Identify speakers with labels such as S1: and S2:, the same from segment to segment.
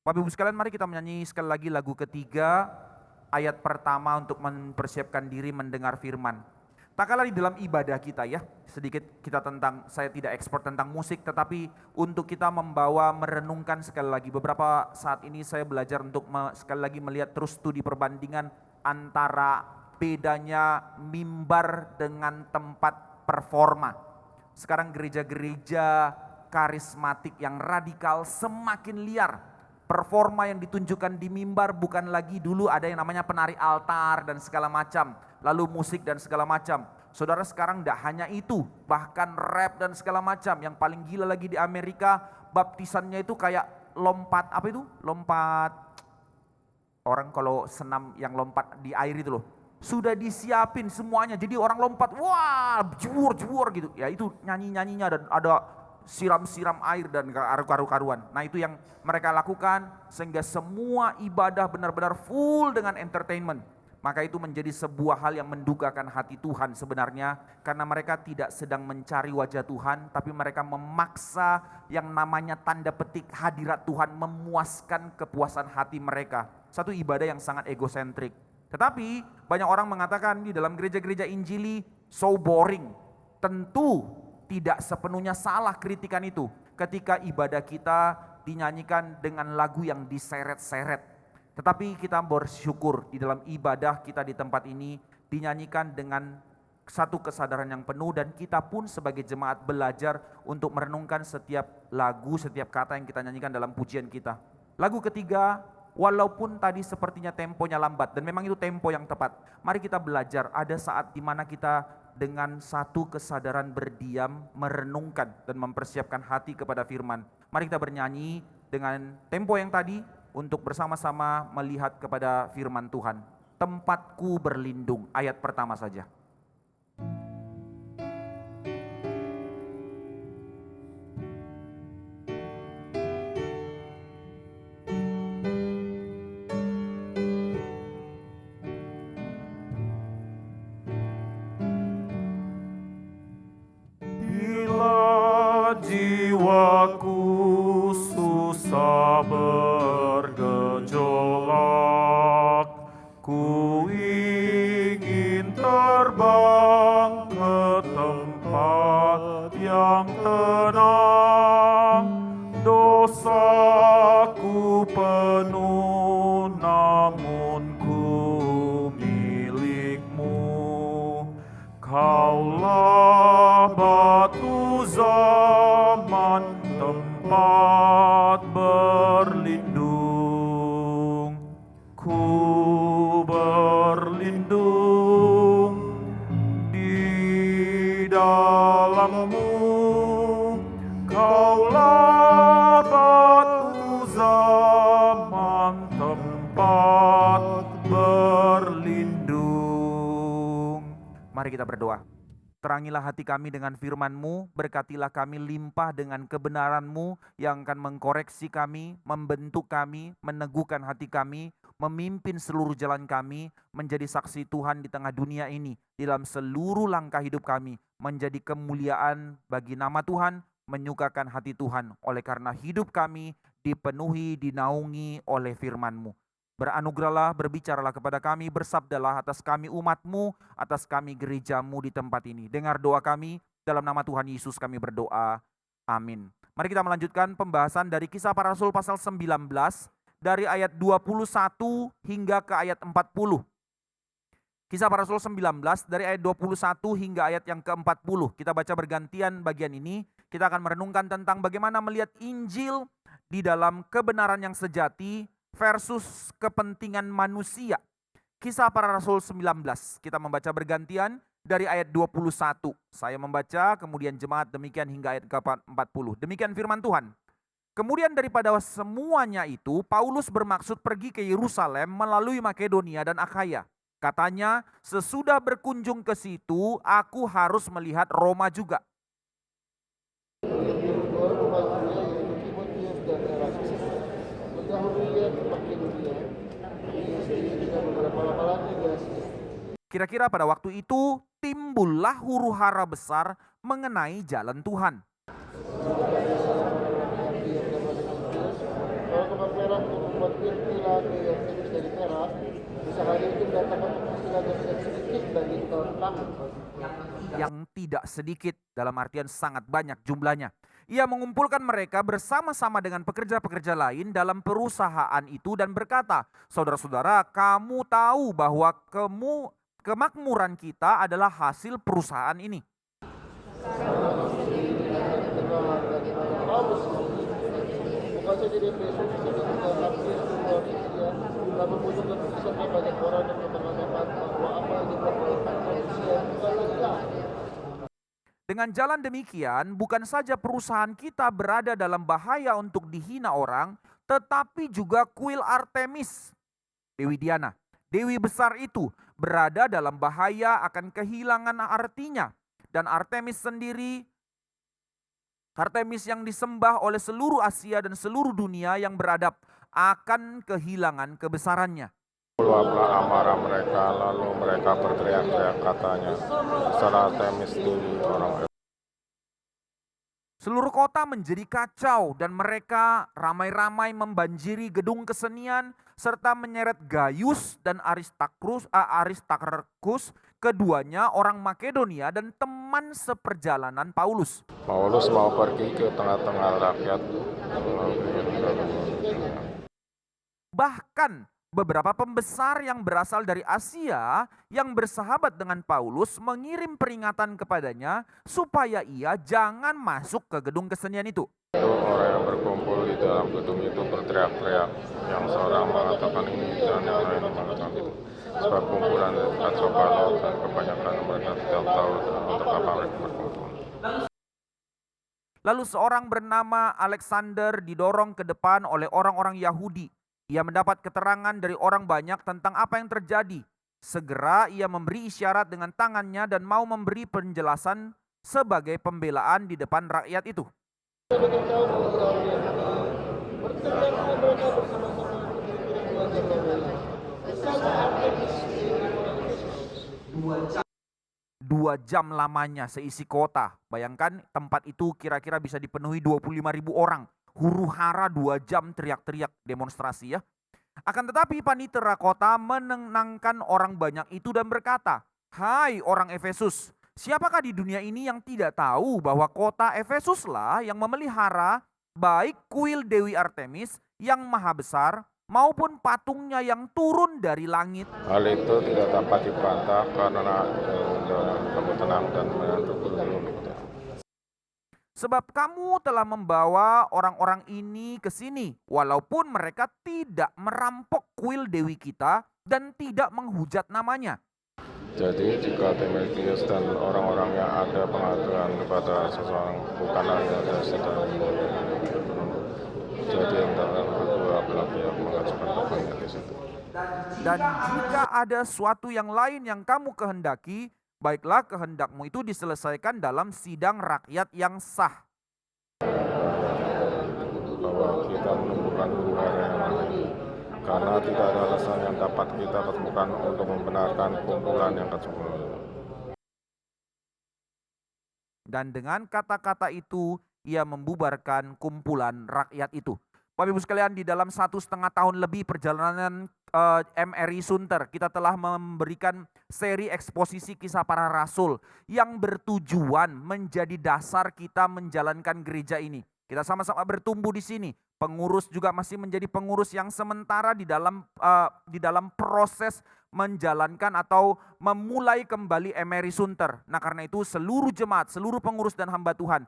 S1: Bapak Ibu sekalian, mari kita menyanyi sekali lagi lagu ketiga, ayat pertama untuk mempersiapkan diri mendengar firman. Tak kalah di dalam ibadah kita ya, sedikit kita tentang, saya tidak ekspor tentang musik, tetapi untuk kita membawa merenungkan sekali lagi. Beberapa saat ini saya belajar untuk sekali lagi melihat terus studi perbandingan antara bedanya mimbar dengan tempat performa. Sekarang gereja-gereja karismatik yang radikal semakin liar. Performa yang ditunjukkan di mimbar bukan lagi dulu ada yang namanya penari altar dan segala macam, lalu musik dan segala macam. Saudara, sekarang tidak hanya itu, bahkan rap dan segala macam. Yang paling gila lagi di Amerika, baptisannya itu kayak lompat, apa itu? Lompat, orang kalau senam yang lompat di air itu loh. Sudah disiapin semuanya, jadi orang lompat, wah jewur gitu. Ya itu nyanyi-nyanyinya dan ada siram-siram air dan karu-karuan. Nah itu yang mereka lakukan sehingga semua ibadah benar-benar full dengan entertainment. Maka itu menjadi sebuah hal yang mendukakan hati Tuhan sebenarnya, karena mereka tidak sedang mencari wajah Tuhan, tapi mereka memaksa yang namanya tanda petik hadirat Tuhan, memuaskan kepuasan hati mereka. Satu ibadah yang sangat egosentrik. Tetapi banyak orang mengatakan di dalam gereja-gereja Injili so boring. Tentu tidak sepenuhnya salah kritikan itu ketika ibadah kita dinyanyikan dengan lagu yang diseret-seret. Tetapi kita bersyukur di dalam ibadah kita di tempat ini dinyanyikan dengan satu kesadaran yang penuh, dan kita pun sebagai jemaat belajar untuk merenungkan setiap lagu, setiap kata yang kita nyanyikan dalam pujian kita. Lagu ketiga, walaupun tadi sepertinya temponya lambat, dan memang itu tempo yang tepat, mari kita belajar ada saat dimana kita dengan satu kesadaran berdiam, merenungkan dan mempersiapkan hati kepada firman. Mari kita bernyanyi dengan tempo yang tadi untuk bersama-sama melihat kepada firman Tuhan. Tempatku berlindung, ayat pertama saja.
S2: Bila jiwaku susah bergejolak, ku ingin terbang ke tempat yang tenang. Dosaku penuh namun ku milikmu. Kaulah batu zaman, tempat berlindung. Ku berlindung di dalammu. Kaulah batu zaman, tempat berlindung.
S1: Mari kita berdoa. Terangilah hati kami dengan firman-Mu, berkatilah kami limpah dengan kebenaran-Mu yang akan mengkoreksi kami, membentuk kami, meneguhkan hati kami, memimpin seluruh jalan kami, menjadi saksi Tuhan di tengah dunia ini, di dalam seluruh langkah hidup kami, menjadi kemuliaan bagi nama Tuhan, menyukakan hati Tuhan, oleh karena hidup kami dipenuhi, dinaungi oleh firman-Mu. Beranugerahlah, berbicaralah kepada kami, bersabdalah atas kami umat-Mu, atas kami gereja-Mu di tempat ini. Dengar doa kami, dalam nama Tuhan Yesus kami berdoa. Amin. Mari kita melanjutkan pembahasan dari Kisah Para Rasul pasal 19, dari ayat 21 hingga ke ayat 40. Kisah Para Rasul 19, dari ayat 21 hingga ayat yang ke-40. Kita baca bergantian bagian ini, kita akan merenungkan tentang bagaimana melihat Injil di dalam kebenaran yang sejati, versus kepentingan manusia. Kisah Para Rasul 19, kita membaca bergantian dari ayat 21. Saya membaca, kemudian jemaat demikian hingga ayat ke-40. Demikian firman Tuhan. Kemudian daripada semuanya itu, Paulus bermaksud pergi ke Yerusalem melalui Makedonia dan Akhaya. Katanya, sesudah berkunjung ke situ, aku harus melihat Roma juga. Kira-kira pada waktu itu timbullah huru-hara besar mengenai jalan Tuhan. yang tidak sedikit, dalam artian sangat banyak jumlahnya. Ia mengumpulkan mereka bersama-sama dengan pekerja-pekerja lain dalam perusahaan itu dan berkata, saudara-saudara, kamu tahu bahwa kemakmuran kita adalah hasil perusahaan ini. Dengan jalan demikian, bukan saja perusahaan kita berada dalam bahaya untuk dihina orang, tetapi juga kuil Artemis, Dewi Diana, Dewi besar itu, berada dalam bahaya akan kehilangan artinya. Dan Artemis sendiri, Artemis yang disembah oleh seluruh Asia dan seluruh dunia yang beradab, akan kehilangan kebesarannya.
S3: Meluaplah amarah mereka, lalu mereka berteriak-teriak katanya, setelah Artemis Dewi orang.
S1: Seluruh kota menjadi kacau dan mereka ramai-ramai membanjiri gedung kesenian serta menyeret Gaius dan Aristarchus, keduanya orang Makedonia dan teman seperjalanan Paulus.
S3: Paulus mau pergi ke tengah-tengah rakyat.
S1: Bahkan beberapa pembesar yang berasal dari Asia yang bersahabat dengan Paulus mengirim peringatan kepadanya supaya ia jangan masuk ke gedung kesenian itu.
S3: Orang yang berkumpul di dalam gedung itu berteriak-teriak, yang seorang mengatakan ini dan yang lain mengatakan itu. Sebab kumpulan kacau balau dan kebanyakan mereka tidak tahu untuk apa mereka berkumpul.
S1: Lalu seorang bernama Alexander didorong ke depan oleh orang-orang Yahudi. Ia mendapat keterangan dari orang banyak tentang apa yang terjadi. Segera ia memberi isyarat dengan tangannya dan mau memberi penjelasan sebagai pembelaan di depan rakyat itu. Dua jam lamanya seisi kota. Bayangkan tempat itu kira-kira bisa dipenuhi 25.000 orang. Huru hara 2 jam teriak-teriak demonstrasi ya. Akan tetapi panitera kota menenangkan orang banyak itu dan berkata, hai orang Efesus, siapakah di dunia ini yang tidak tahu bahwa kota Efesuslah yang memelihara baik kuil Dewi Artemis yang maha besar maupun patungnya yang turun dari langit.
S3: Hal itu tidak dapat dibantah karena kamu tenang dan menentukan belum.
S1: Sebab kamu telah membawa orang-orang ini ke sini, walaupun mereka tidak merampok kuil Dewi kita dan tidak menghujat namanya.
S3: Jadi jika Timotius dan orang-orang yang ada pengaduan kepada seseorang bukanlah yang sedang jadi antara kedua belah pihak mengajukan pertanyaan di situ.
S1: Dan jika ada suatu yang lain yang kamu kehendaki, baiklah kehendakmu itu diselesaikan dalam sidang rakyat yang sah.
S3: Bahwa kita menemukan luar yang lain, karena tidak ada alasan yang dapat kita temukan untuk membenarkan kumpulan yang kacau.
S1: Dan dengan kata-kata itu, ia membubarkan kumpulan rakyat itu. Bapak Ibu sekalian, di dalam 1,5 tahun lebih perjalanan MRI Sunter, kita telah memberikan seri eksposisi kisah para rasul yang bertujuan menjadi dasar kita menjalankan gereja ini. Kita sama-sama bertumbuh di sini. Pengurus juga masih menjadi pengurus yang sementara di dalam proses menjalankan atau memulai kembali MRI Sunter. Nah karena itu seluruh jemaat, seluruh pengurus dan hamba Tuhan,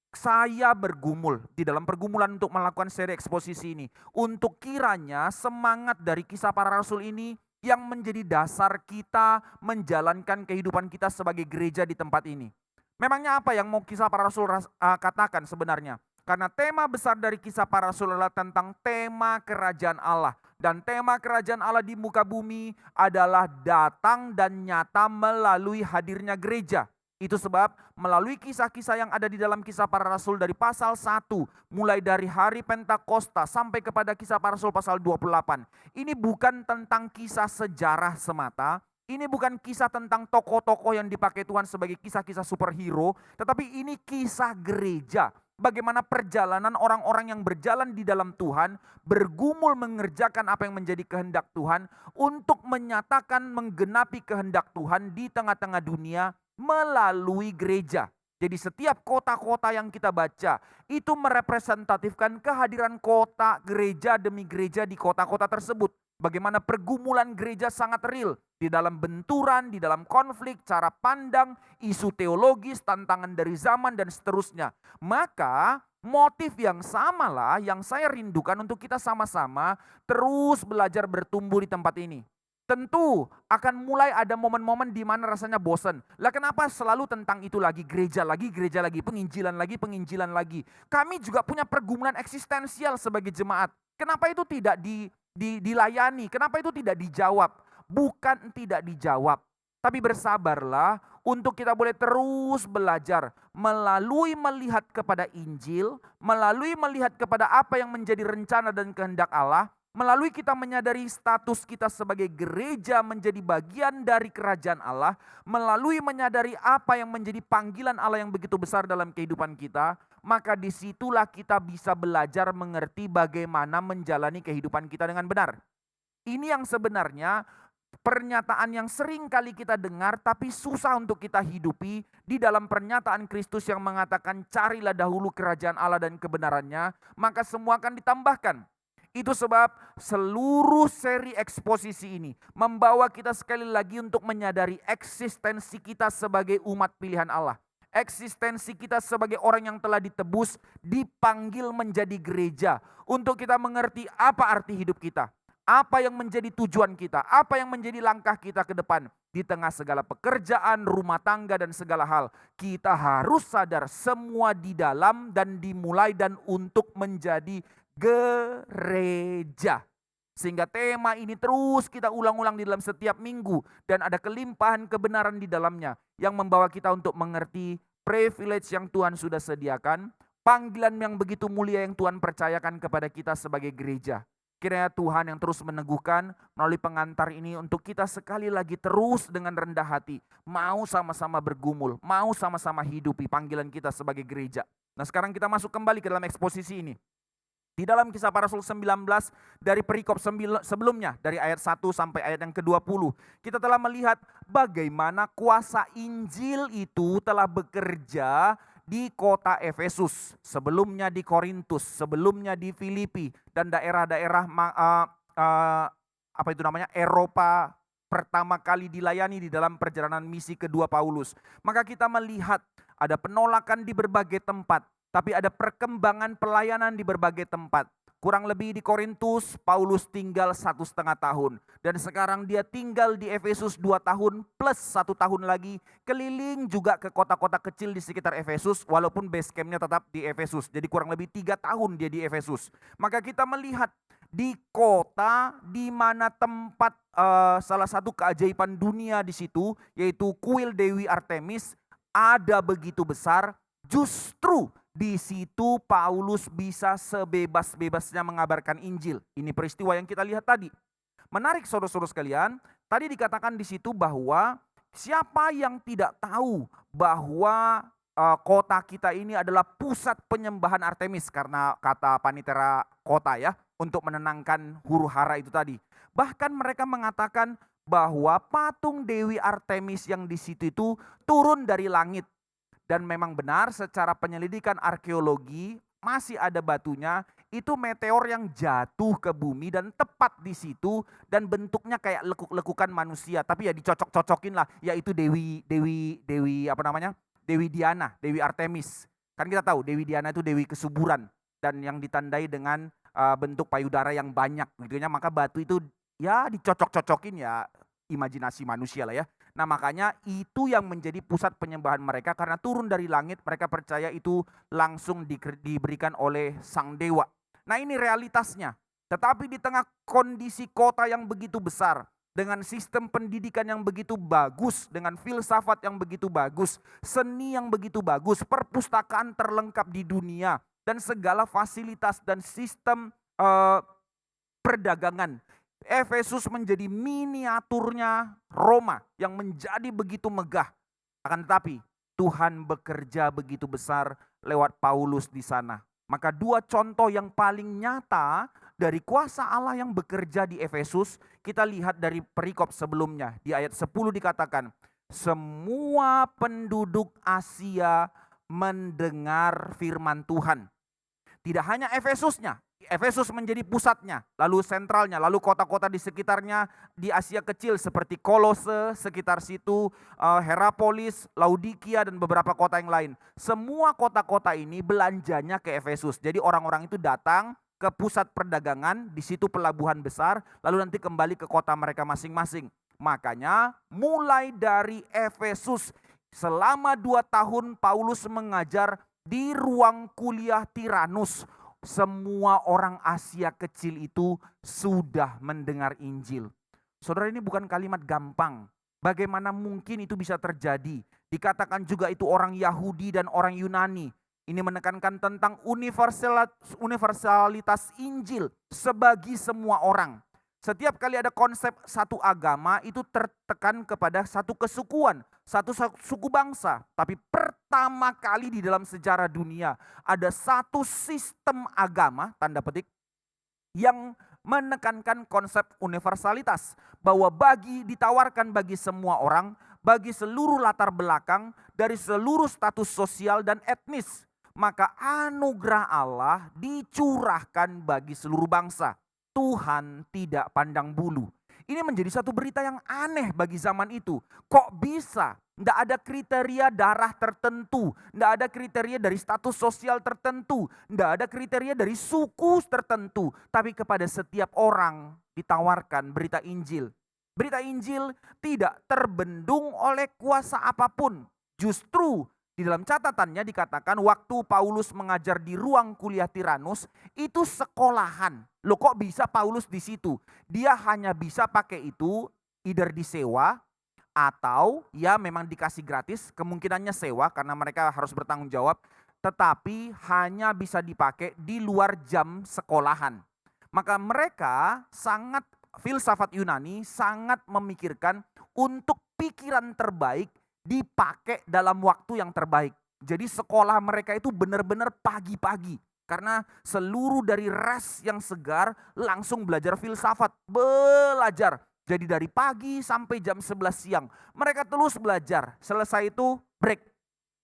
S1: saya bergumul di dalam pergumulan untuk melakukan seri eksposisi ini. Untuk kiranya semangat dari kisah para rasul ini yang menjadi dasar kita menjalankan kehidupan kita sebagai gereja di tempat ini. Memangnya apa yang mau kisah para rasul katakan sebenarnya? Karena tema besar dari kisah para rasul adalah tentang tema kerajaan Allah. Dan tema kerajaan Allah di muka bumi adalah datang dan nyata melalui hadirnya gereja. Itu sebab melalui kisah-kisah yang ada di dalam kisah para rasul dari pasal 1, mulai dari hari Pentakosta sampai kepada kisah para rasul pasal 28. Ini bukan tentang kisah sejarah semata, Ini bukan kisah tentang tokoh-tokoh yang dipakai Tuhan sebagai kisah-kisah superhero, tetapi ini kisah gereja. Bagaimana perjalanan orang-orang yang berjalan di dalam Tuhan, bergumul mengerjakan apa yang menjadi kehendak Tuhan, untuk menyatakan menggenapi kehendak Tuhan di tengah-tengah dunia melalui gereja. Jadi setiap kota-kota yang kita baca, itu merepresentatifkan kehadiran kota, gereja demi gereja di kota-kota tersebut. Bagaimana pergumulan gereja sangat real di dalam benturan, di dalam konflik, cara pandang, isu teologis, tantangan dari zaman dan seterusnya. Maka motif yang samalah yang saya rindukan untuk kita sama-sama terus belajar bertumbuh di tempat ini. Tentu akan mulai ada momen-momen di mana rasanya bosan. Lah kenapa selalu tentang itu lagi, gereja lagi, penginjilan lagi. Kami juga punya pergumulan eksistensial sebagai jemaat. Kenapa itu tidak dilayani? Kenapa itu tidak dijawab? Bukan tidak dijawab, tapi bersabarlah untuk kita boleh terus belajar melalui melihat kepada Injil, melalui melihat kepada apa yang menjadi rencana dan kehendak Allah, melalui kita menyadari status kita sebagai gereja menjadi bagian dari kerajaan Allah, melalui menyadari apa yang menjadi panggilan Allah yang begitu besar dalam kehidupan kita, maka disitulah kita bisa belajar mengerti bagaimana menjalani kehidupan kita dengan benar. Ini yang sebenarnya pernyataan yang sering kali kita dengar tapi susah untuk kita hidupi di dalam pernyataan Kristus yang mengatakan carilah dahulu kerajaan Allah dan kebenarannya, maka semua akan ditambahkan. Itu sebab seluruh seri eksposisi ini membawa kita sekali lagi untuk menyadari eksistensi kita sebagai umat pilihan Allah. Eksistensi kita sebagai orang yang telah ditebus, dipanggil menjadi gereja. Untuk kita mengerti apa arti hidup kita. Apa yang menjadi tujuan kita, apa yang menjadi langkah kita ke depan. Di tengah segala pekerjaan, rumah tangga dan segala hal. Kita harus sadar semua di dalam dan dimulai dan untuk menjadi gereja. Sehingga tema ini terus kita ulang-ulang di dalam setiap minggu. Dan ada kelimpahan kebenaran di dalamnya. Yang membawa kita untuk mengerti privilege yang Tuhan sudah sediakan. Panggilan yang begitu mulia yang Tuhan percayakan kepada kita sebagai gereja. Kiranya Tuhan yang terus meneguhkan melalui pengantar ini untuk kita sekali lagi terus dengan rendah hati. Mau sama-sama bergumul, mau sama-sama hidupi panggilan kita sebagai gereja. Nah sekarang kita masuk kembali ke dalam eksposisi ini. Di dalam Kisah Para Rasul 19 dari perikop sebelumnya, dari ayat 1 sampai ayat yang ke-20. Kita telah melihat bagaimana kuasa Injil itu telah bekerja di kota Efesus, sebelumnya di Korintus, sebelumnya di Filipi, dan daerah-daerah Eropa pertama kali dilayani di dalam perjalanan misi kedua Paulus. Maka kita melihat ada penolakan di berbagai tempat, tapi ada perkembangan pelayanan di berbagai tempat. Kurang lebih di Korintus, Paulus tinggal 1,5 tahun. Dan sekarang dia tinggal di Efesus 2 tahun plus 1 tahun lagi. Keliling juga ke kota-kota kecil di sekitar Efesus. Walaupun base campnya tetap di Efesus. Jadi kurang lebih 3 tahun dia di Efesus. Maka kita melihat di kota di mana tempat salah satu keajaiban dunia di situ. Yaitu kuil Dewi Artemis ada begitu besar. Justru di situ Paulus bisa sebebas-bebasnya mengabarkan Injil. Ini peristiwa yang kita lihat tadi. Menarik saudara-saudara sekalian, tadi dikatakan di situ bahwa siapa yang tidak tahu bahwa kota kita ini adalah pusat penyembahan Artemis, karena kata panitera kota ya, untuk menenangkan huru-hara itu tadi. Bahkan mereka mengatakan bahwa patung Dewi Artemis yang di situ itu turun dari langit. Dan memang benar secara penyelidikan arkeologi masih ada batunya, itu meteor yang jatuh ke bumi dan tepat di situ dan bentuknya kayak lekuk-lekukan manusia, tapi ya dicocok-cocokin lah, yaitu Dewi Diana, Dewi Artemis. Kan kita tahu Dewi Diana itu dewi kesuburan dan yang ditandai dengan bentuk payudara yang banyak gitu ya, maka batu itu ya dicocok-cocokin ya imajinasi manusia lah ya. Nah makanya itu yang menjadi pusat penyembahan mereka karena turun dari langit, mereka percaya itu langsung diberikan oleh sang dewa. Nah ini realitasnya. Tetapi di tengah kondisi kota yang begitu besar, dengan sistem pendidikan yang begitu bagus, dengan filsafat yang begitu bagus, seni yang begitu bagus, perpustakaan terlengkap di dunia, dan segala fasilitas dan sistem perdagangan Efesus menjadi miniaturnya Roma yang menjadi begitu megah. Akan tetapi Tuhan bekerja begitu besar lewat Paulus di sana. Maka dua contoh yang paling nyata dari kuasa Allah yang bekerja di Efesus, kita lihat dari perikop sebelumnya. Di ayat 10 dikatakan, semua penduduk Asia mendengar firman Tuhan. Tidak hanya Efesusnya, Efesus menjadi pusatnya, lalu sentralnya, lalu kota-kota di sekitarnya di Asia kecil seperti Kolose, sekitar situ, Hierapolis, Laodikia dan beberapa kota yang lain. Semua kota-kota ini belanjanya ke Efesus. Jadi orang-orang itu datang ke pusat perdagangan, di situ pelabuhan besar, lalu nanti kembali ke kota mereka masing-masing. Makanya mulai dari Efesus selama 2 tahun Paulus mengajar di ruang kuliah Tiranus. Semua orang Asia kecil itu sudah mendengar Injil. Saudara, ini bukan kalimat gampang. Bagaimana mungkin itu bisa terjadi? Dikatakan juga itu orang Yahudi dan orang Yunani. Ini menekankan tentang universalitas Injil sebagi semua orang. Setiap kali ada konsep satu agama itu tertekan kepada satu kesukuan, satu suku bangsa. Tapi pertama kali di dalam sejarah dunia ada satu sistem agama, tanda petik, yang menekankan konsep universalitas. Bahwa ditawarkan bagi semua orang, bagi seluruh latar belakang, dari seluruh status sosial dan etnis. Maka anugerah Allah dicurahkan bagi seluruh bangsa. Tuhan tidak pandang bulu. Ini menjadi satu berita yang aneh bagi zaman itu. Kok bisa? Tidak ada kriteria darah tertentu. Tidak ada kriteria dari status sosial tertentu. Tidak ada kriteria dari suku tertentu. Tapi kepada setiap orang ditawarkan berita Injil. Berita Injil tidak terbendung oleh kuasa apapun. Justru di dalam catatannya dikatakan waktu Paulus mengajar di ruang kuliah Tiranus itu sekolahan. Loh, kok bisa Paulus di situ? Dia hanya bisa pakai itu either disewa atau ya memang dikasih gratis. Kemungkinannya sewa karena mereka harus bertanggung jawab. Tetapi hanya bisa dipakai di luar jam sekolahan. Maka mereka sangat, filsafat Yunani sangat memikirkan untuk pikiran terbaik dipakai dalam waktu yang terbaik. Jadi sekolah mereka itu benar-benar pagi-pagi. Karena seluruh dari res yang segar langsung belajar filsafat. Belajar. Jadi dari pagi sampai jam 11 siang. Mereka terus belajar. Selesai itu break.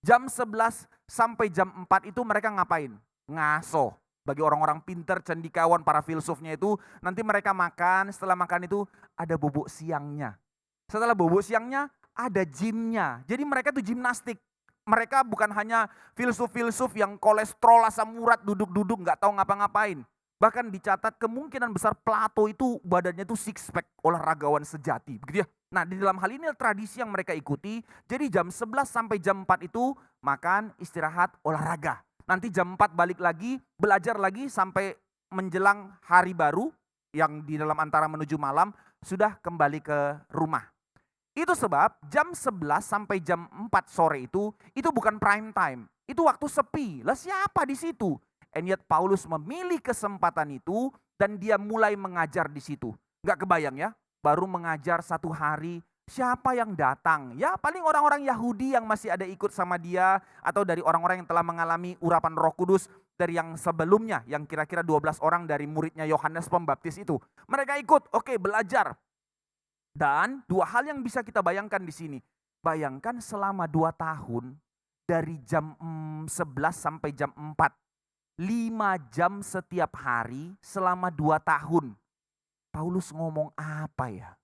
S1: Jam 11 sampai jam 4 itu mereka ngapain? Ngaso. Bagi orang-orang pinter, cendikawan, para filsufnya itu, nanti mereka makan, setelah makan itu ada bobok siangnya. Setelah bobok siangnya ada gymnya. Jadi mereka itu gimnastik. Mereka bukan hanya filsuf-filsuf yang kolesterol asam urat duduk-duduk nggak tahu ngapa-ngapain. Bahkan dicatat kemungkinan besar Plato itu badannya itu six pack, olahragawan sejati, begitu ya. Nah, di dalam hal ini tradisi yang mereka ikuti. Jadi jam 11 sampai jam 4 itu makan, istirahat, olahraga. Nanti jam 4 balik lagi, belajar lagi sampai menjelang hari baru yang di dalam antara menuju malam sudah kembali ke rumah. Itu sebab jam 11 sampai jam 4 sore itu bukan prime time. Itu waktu sepi. Lah siapa di situ? And yet Paulus memilih kesempatan itu dan dia mulai mengajar di situ. Gak kebayang ya, baru mengajar 1 hari, siapa yang datang? Ya paling orang-orang Yahudi yang masih ada ikut sama dia atau dari orang-orang yang telah mengalami urapan Roh Kudus dari yang sebelumnya, yang kira-kira 12 orang dari muridnya Yohanes Pembaptis itu. Mereka ikut, oke, belajar. Dan 2 hal yang bisa kita bayangkan di sini. Bayangkan selama 2 tahun dari jam 11 sampai jam 4. 5 jam setiap hari selama 2 tahun. Paulus ngomong apa ya?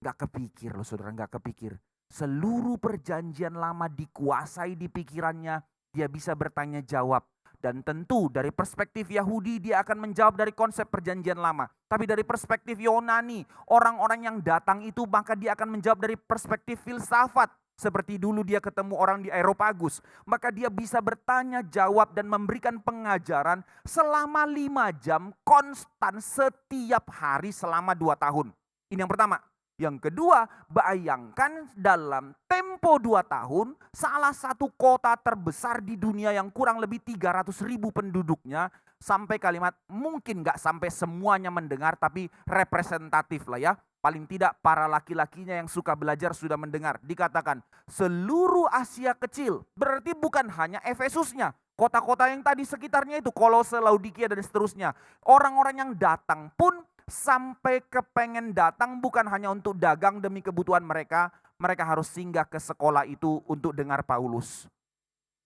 S1: Gak kepikir loh saudara, gak kepikir. Seluruh perjanjian lama dikuasai di pikirannya, dia bisa bertanya jawab. Dan tentu dari perspektif Yahudi dia akan menjawab dari konsep perjanjian lama. Tapi dari perspektif Yunani, orang-orang yang datang itu maka dia akan menjawab dari perspektif filsafat. Seperti dulu dia ketemu orang di Areopagus. Maka dia bisa bertanya jawab dan memberikan pengajaran selama 5 jam konstan setiap hari selama 2 tahun. Ini yang pertama. Yang kedua, bayangkan dalam tempo 2 tahun, salah satu kota terbesar di dunia yang kurang lebih 300.000 penduduknya, sampai kalimat mungkin gak sampai semuanya mendengar, tapi representatif lah ya. Paling tidak para laki-lakinya yang suka belajar sudah mendengar. Dikatakan seluruh Asia kecil, berarti bukan hanya Efesusnya. Kota-kota yang tadi sekitarnya itu, Kolose, Laodikia dan seterusnya. Orang-orang yang datang pun sampai kepengen datang bukan hanya untuk dagang demi kebutuhan mereka, mereka harus singgah ke sekolah itu untuk dengar Paulus.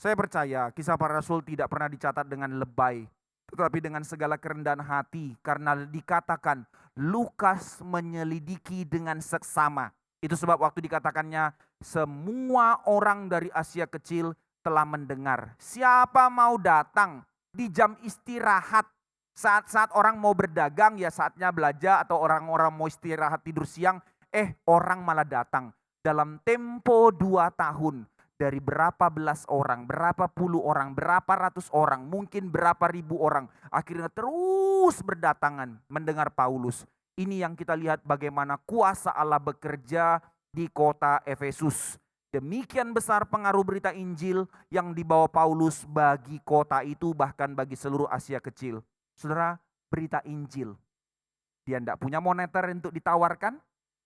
S1: Saya percaya Kisah Para Rasul tidak pernah dicatat dengan lebay, tetapi dengan segala kerendahan hati, karena dikatakan Lukas menyelidiki dengan seksama. Itu sebab waktu dikatakannya semua orang dari Asia kecil telah mendengar. Siapa mau datang di jam istirahat, saat-saat orang mau berdagang, ya saatnya belajar, atau orang-orang mau istirahat tidur siang, orang malah datang. Dalam tempo 2 tahun, dari berapa belas orang, berapa puluh orang, berapa ratus orang, mungkin berapa ribu orang, akhirnya terus berdatangan mendengar Paulus. Ini yang kita lihat bagaimana kuasa Allah bekerja di kota Efesus. Demikian besar pengaruh berita Injil yang dibawa Paulus bagi kota itu, bahkan bagi seluruh Asia kecil. Saudara, berita Injil. Dia tidak punya moneter untuk ditawarkan.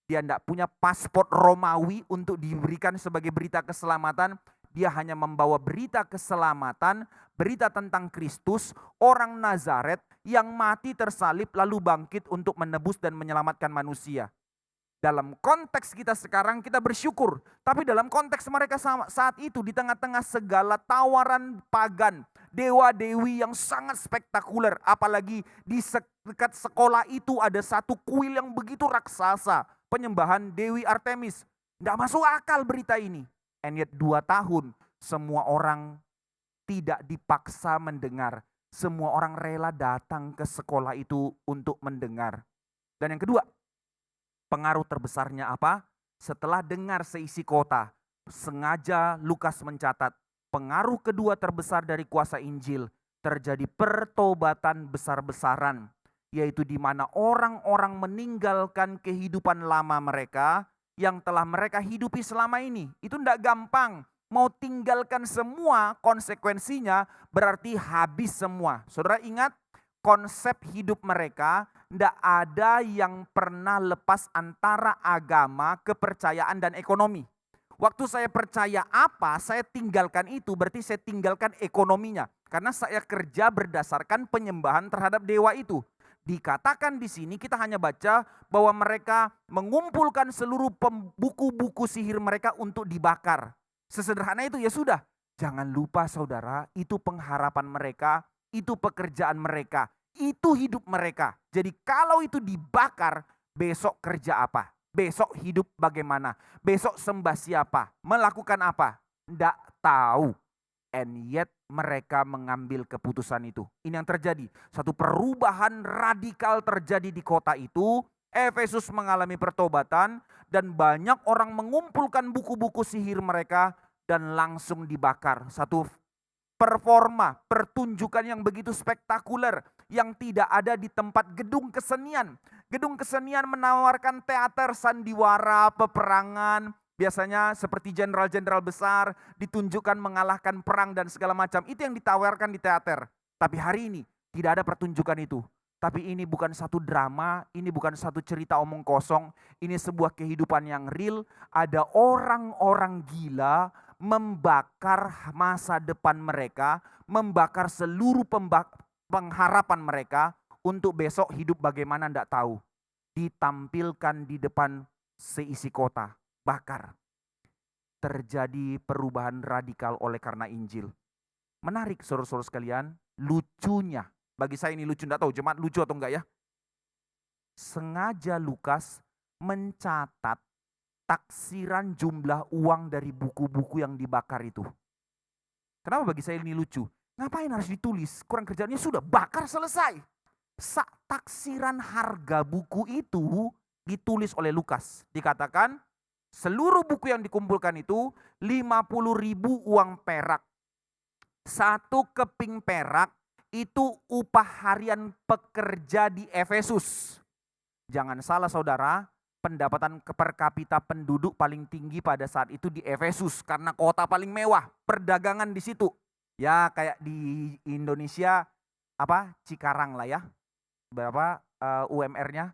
S1: Dia tidak punya paspor Romawi untuk diberikan sebagai berita keselamatan. Dia hanya membawa berita keselamatan, berita tentang Kristus, orang Nazaret yang mati tersalib lalu bangkit untuk menebus dan menyelamatkan manusia. Dalam konteks kita sekarang kita bersyukur. Tapi dalam konteks mereka saat itu, di tengah-tengah segala tawaran pagan, dewa-dewi yang sangat spektakuler. Apalagi di dekat sekolah itu ada satu kuil yang begitu raksasa. Penyembahan Dewi Artemis. Tidak masuk akal berita ini. And yet 2 tahun semua orang tidak dipaksa mendengar. Semua orang rela datang ke sekolah itu untuk mendengar. Dan yang kedua, pengaruh terbesarnya apa? Setelah dengar seisi kota, sengaja Lukas mencatat, pengaruh kedua terbesar dari kuasa Injil terjadi pertobatan besar-besaran, yaitu di mana orang-orang meninggalkan kehidupan lama mereka yang telah mereka hidupi selama ini. Itu tidak gampang. Mau tinggalkan semua, konsekuensinya berarti habis semua. Saudara ingat, konsep hidup mereka tidak ada yang pernah lepas antara agama, kepercayaan, dan ekonomi. Waktu saya percaya apa, saya tinggalkan itu, berarti saya tinggalkan ekonominya. Karena saya kerja berdasarkan penyembahan terhadap dewa itu. Dikatakan di sini kita hanya baca bahwa mereka mengumpulkan seluruh buku-buku sihir mereka untuk dibakar. Sesederhana itu ya sudah. Jangan lupa saudara, itu pengharapan mereka, itu pekerjaan mereka, itu hidup mereka. Jadi kalau itu dibakar, besok kerja apa? Besok hidup bagaimana? Besok sembah siapa? Melakukan apa? Tidak tahu. And yet mereka mengambil keputusan itu. Ini yang terjadi. Satu perubahan radikal terjadi di kota itu. Efesus mengalami pertobatan dan banyak orang mengumpulkan buku-buku sihir mereka dan langsung dibakar. Satu performa, pertunjukan yang begitu spektakuler yang tidak ada di tempat gedung kesenian. Gedung kesenian menawarkan teater sandiwara, peperangan, biasanya seperti jenderal-jenderal besar ditunjukkan mengalahkan perang dan segala macam. Itu yang ditawarkan di teater. Tapi hari ini tidak ada pertunjukan itu. Tapi ini bukan satu drama, ini bukan satu cerita omong kosong. Ini sebuah kehidupan yang real. Ada orang-orang gila membakar masa depan mereka, membakar seluruh pengharapan mereka untuk besok hidup bagaimana tidak tahu. Ditampilkan di depan seisi kota. Bakar. Terjadi perubahan radikal oleh karena Injil. Menarik saudara-saudara sekalian, lucunya, bagi saya ini lucu, tidak tahu jemaat lucu atau enggak ya. Sengaja Lukas mencatat taksiran jumlah uang dari buku-buku yang dibakar itu. Kenapa bagi saya ini lucu? Ngapain harus ditulis? Kurang kerjaannya sudah, bakar selesai. Taksiran harga buku itu ditulis oleh Lukas. Dikatakan, seluruh buku yang dikumpulkan itu 50.000 uang perak. 1 keping perak itu upah harian pekerja di Efesus. Jangan salah saudara, pendapatan per kapita penduduk paling tinggi pada saat itu di Efesus karena kota paling mewah, perdagangan di situ. Ya kayak di Indonesia Cikarang lah ya. Berapa UMR-nya?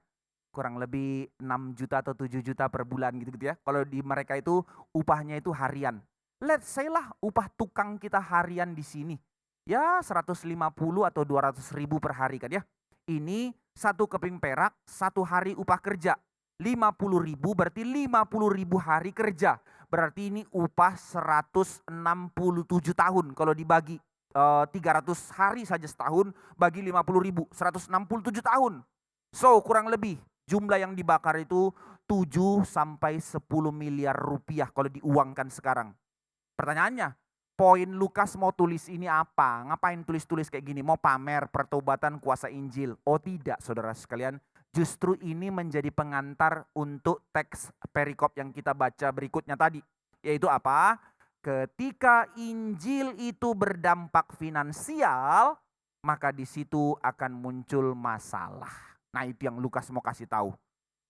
S1: Kurang lebih 6 juta atau 7 juta per bulan gitu-gitu ya. Kalau di mereka itu upahnya itu harian. Let's say lah upah tukang kita harian di sini. Ya 150 atau 200 ribu per hari kan ya. Ini 1 keping perak, 1 hari upah kerja. 50 ribu berarti 50 ribu hari kerja. Berarti ini upah 167 tahun kalau dibagi 300 hari saja setahun bagi 50 ribu, 167 tahun. So kurang lebih jumlah yang dibakar itu 7 sampai 10 miliar rupiah kalau diuangkan sekarang. Pertanyaannya, poin Lukas mau tulis ini apa? Ngapain tulis-tulis kayak gini? Mau pamer pertobatan kuasa Injil? Oh tidak saudara sekalian, justru ini menjadi pengantar untuk teks perikop yang kita baca berikutnya tadi. Yaitu apa? Ketika Injil itu berdampak finansial, maka di situ akan muncul masalah. Nah itu yang Lukas mau kasih tahu.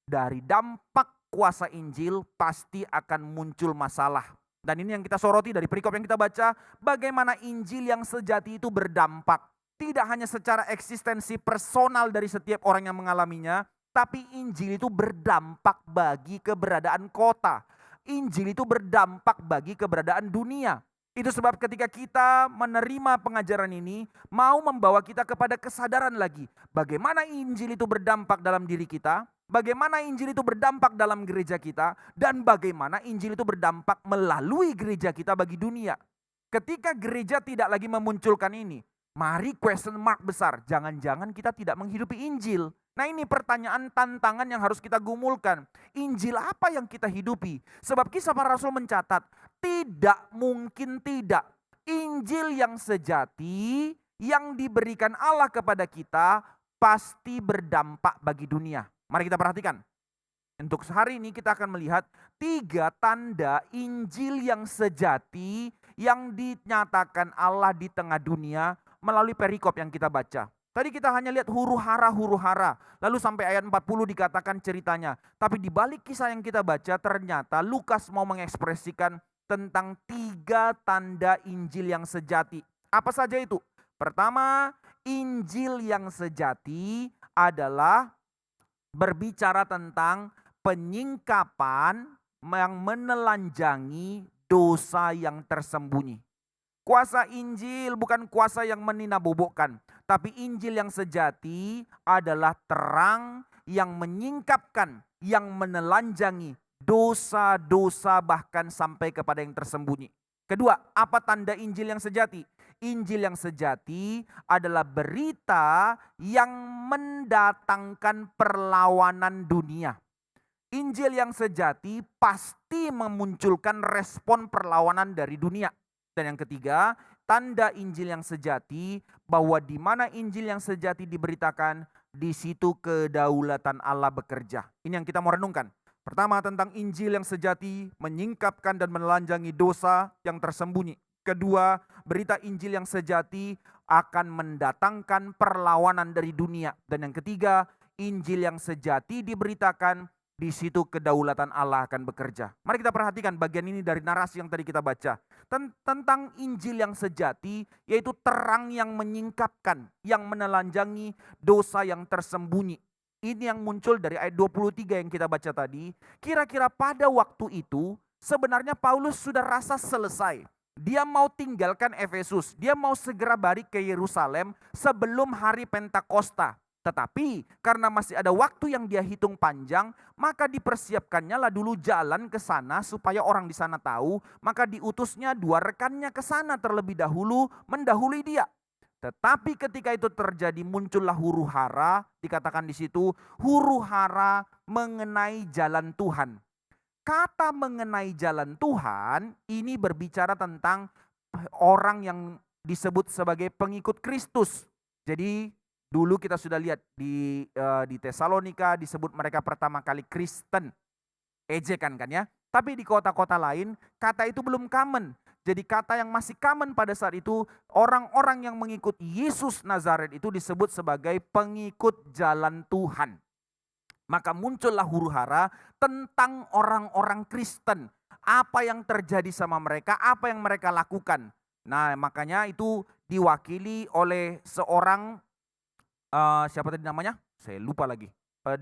S1: Dari dampak kuasa Injil pasti akan muncul masalah. Dan ini yang kita soroti dari perikop yang kita baca. Bagaimana Injil yang sejati itu berdampak. Tidak hanya secara eksistensi personal dari setiap orang yang mengalaminya. Tapi Injil itu berdampak bagi keberadaan kota. Injil itu berdampak bagi keberadaan dunia. Itu sebab ketika kita menerima pengajaran ini, mau membawa kita kepada kesadaran lagi. Bagaimana Injil itu berdampak dalam diri kita, bagaimana Injil itu berdampak dalam gereja kita, dan bagaimana Injil itu berdampak melalui gereja kita bagi dunia. Ketika gereja tidak lagi memunculkan ini, mari question mark besar, jangan-jangan kita tidak menghidupi Injil. Nah ini pertanyaan tantangan yang harus kita gumulkan. Injil apa yang kita hidupi? Sebab Kisah Para Rasul mencatat, tidak mungkin tidak. Injil yang sejati, yang diberikan Allah kepada kita, pasti berdampak bagi dunia. Mari kita perhatikan. Untuk sehari ini kita akan melihat 3 tanda Injil yang sejati, yang dinyatakan Allah di tengah dunia melalui perikop yang kita baca. Tadi kita hanya lihat huru hara. Lalu sampai ayat 40 dikatakan ceritanya. Tapi di balik kisah yang kita baca ternyata Lukas mau mengekspresikan tentang 3 tanda Injil yang sejati. Apa saja itu? Pertama, Injil yang sejati adalah berbicara tentang penyingkapan yang menelanjangi dosa yang tersembunyi. Kuasa Injil bukan kuasa yang meninabobokkan, tapi Injil yang sejati adalah terang yang menyingkapkan, yang menelanjangi dosa-dosa bahkan sampai kepada yang tersembunyi. Kedua, apa tanda Injil yang sejati? Injil yang sejati adalah berita yang mendatangkan perlawanan dunia. Injil yang sejati pasti memunculkan respon perlawanan dari dunia. Dan yang ketiga, tanda Injil yang sejati, bahwa di mana Injil yang sejati diberitakan, di situ kedaulatan Allah bekerja. Ini yang kita mau renungkan. Pertama, tentang Injil yang sejati menyingkapkan dan menelanjangi dosa yang tersembunyi. Kedua, berita Injil yang sejati akan mendatangkan perlawanan dari dunia. Dan yang ketiga, Injil yang sejati diberitakan, di situ kedaulatan Allah akan bekerja. Mari kita perhatikan bagian ini dari narasi yang tadi kita baca. Tentang Injil yang sejati, yaitu terang yang menyingkapkan, yang menelanjangi dosa yang tersembunyi. Ini yang muncul dari ayat 23 yang kita baca tadi. Kira-kira pada waktu itu, sebenarnya Paulus sudah rasa selesai. Dia mau tinggalkan Efesus, dia mau segera balik ke Yerusalem sebelum hari Pentakosta. Tetapi karena masih ada waktu yang dia hitung panjang, maka dipersiapkannya lah dulu jalan ke sana supaya orang di sana tahu. Maka diutusnya 2 rekannya ke sana terlebih dahulu mendahului dia. Tetapi ketika itu terjadi muncullah huru hara, dikatakan di situ huru hara mengenai jalan Tuhan. Kata mengenai jalan Tuhan ini berbicara tentang orang yang disebut sebagai pengikut Kristus. Jadi dulu kita sudah lihat di Tesalonika disebut mereka pertama kali Kristen. Ejekan kan ya. Tapi di kota-kota lain kata itu belum common. Jadi kata yang masih common pada saat itu, orang-orang yang mengikut Yesus Nazaret itu disebut sebagai pengikut jalan Tuhan. Maka muncullah huru-hara tentang orang-orang Kristen. Apa yang terjadi sama mereka, apa yang mereka lakukan. Nah, makanya itu diwakili oleh seorang, siapa tadi namanya? Saya lupa lagi.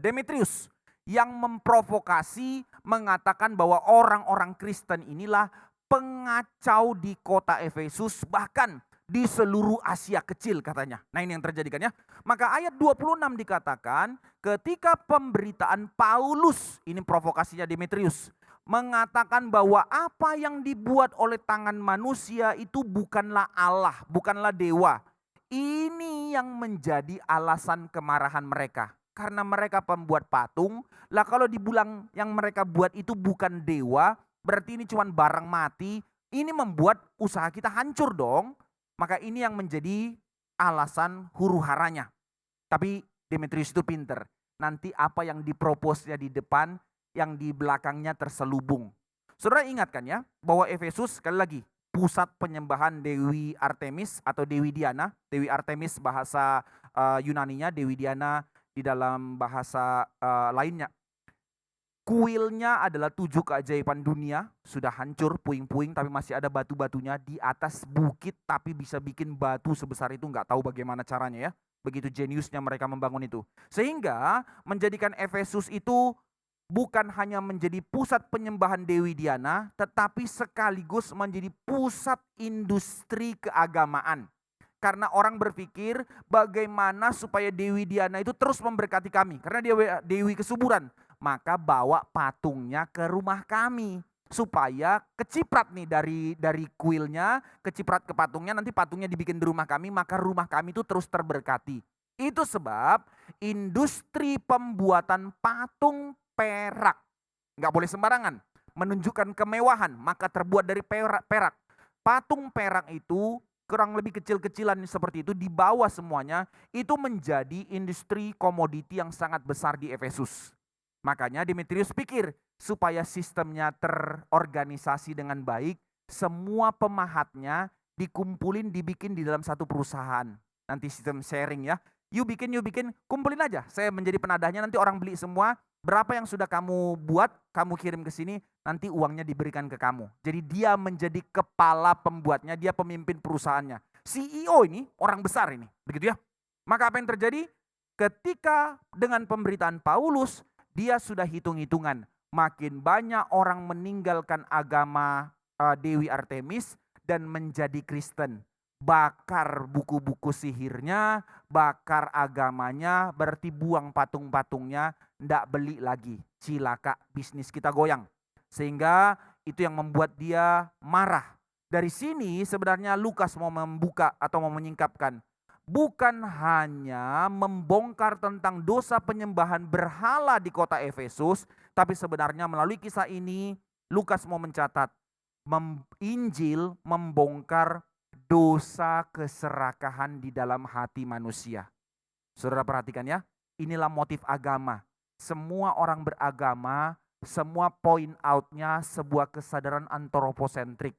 S1: Demetrius yang memprovokasi, mengatakan bahwa orang-orang Kristen inilah pengacau di kota Efesus, bahkan di seluruh Asia Kecil katanya. Nah, ini yang terjadi kan ya. Maka ayat 26 dikatakan ketika pemberitaan Paulus, ini provokasinya Demetrius, mengatakan bahwa apa yang dibuat oleh tangan manusia itu bukanlah Allah, bukanlah dewa. Ini yang menjadi alasan kemarahan mereka. Karena mereka pembuat patung, lah kalau dibilang yang mereka buat itu bukan dewa, berarti ini cuma barang mati, ini membuat usaha kita hancur dong. Maka ini yang menjadi alasan huru-haranya. Tapi Demetrius itu pinter. Nanti apa yang diproposnya di depan, yang di belakangnya terselubung. Saudara ingat kan ya, bahwa Efesus sekali lagi pusat penyembahan Dewi Artemis atau Dewi Diana. Dewi Artemis bahasa Yunaninya, Dewi Diana di dalam bahasa lainnya. Kuilnya adalah 7 keajaiban dunia, sudah hancur, puing-puing, tapi masih ada batu-batunya di atas bukit, tapi bisa bikin batu sebesar itu, nggak tahu bagaimana caranya ya. Begitu jeniusnya mereka membangun itu. Sehingga menjadikan Efesus itu bukan hanya menjadi pusat penyembahan Dewi Diana, tetapi sekaligus menjadi pusat industri keagamaan. Karena orang berpikir bagaimana supaya Dewi Diana itu terus memberkati kami. Karena dia Dewi kesuburan. Maka bawa patungnya ke rumah kami. Supaya keciprat nih dari kuilnya, keciprat ke patungnya, nanti patungnya dibikin di rumah kami, maka rumah kami itu terus terberkati. Itu sebab industri pembuatan patung perak. Nggak boleh sembarangan. Menunjukkan kemewahan, maka terbuat dari perak. Patung perak itu kurang lebih kecil-kecilan seperti itu, dibawa semuanya, itu menjadi industri komoditi yang sangat besar di Efesus. Makanya Demetrius pikir supaya sistemnya terorganisasi dengan baik, semua pemahatnya dikumpulin, dibikin di dalam satu perusahaan. Nanti sistem sharing ya. You bikin, kumpulin aja. Saya menjadi penadahnya, nanti orang beli semua. Berapa yang sudah kamu buat, kamu kirim ke sini, nanti uangnya diberikan ke kamu. Jadi dia menjadi kepala pembuatnya, dia pemimpin perusahaannya. CEO ini, orang besar ini. Begitu ya. Maka apa yang terjadi? Ketika dengan pemberitaan Paulus, dia sudah hitung-hitungan. Makin banyak orang meninggalkan agama Dewi Artemis dan menjadi Kristen. Bakar buku-buku sihirnya, bakar agamanya, berarti buang patung-patungnya, ndak beli lagi. Cilaka, bisnis kita goyang. Sehingga itu yang membuat dia marah. Dari sini sebenarnya Lukas mau membuka atau mau menyingkapkan. Bukan hanya membongkar tentang dosa penyembahan berhala di kota Efesus, tapi sebenarnya melalui kisah ini Lukas mau mencatat, Injil membongkar dosa keserakahan di dalam hati manusia. Saudara perhatikan ya, inilah motif agama. Semua orang beragama, semua point out-nya sebuah kesadaran antroposentrik.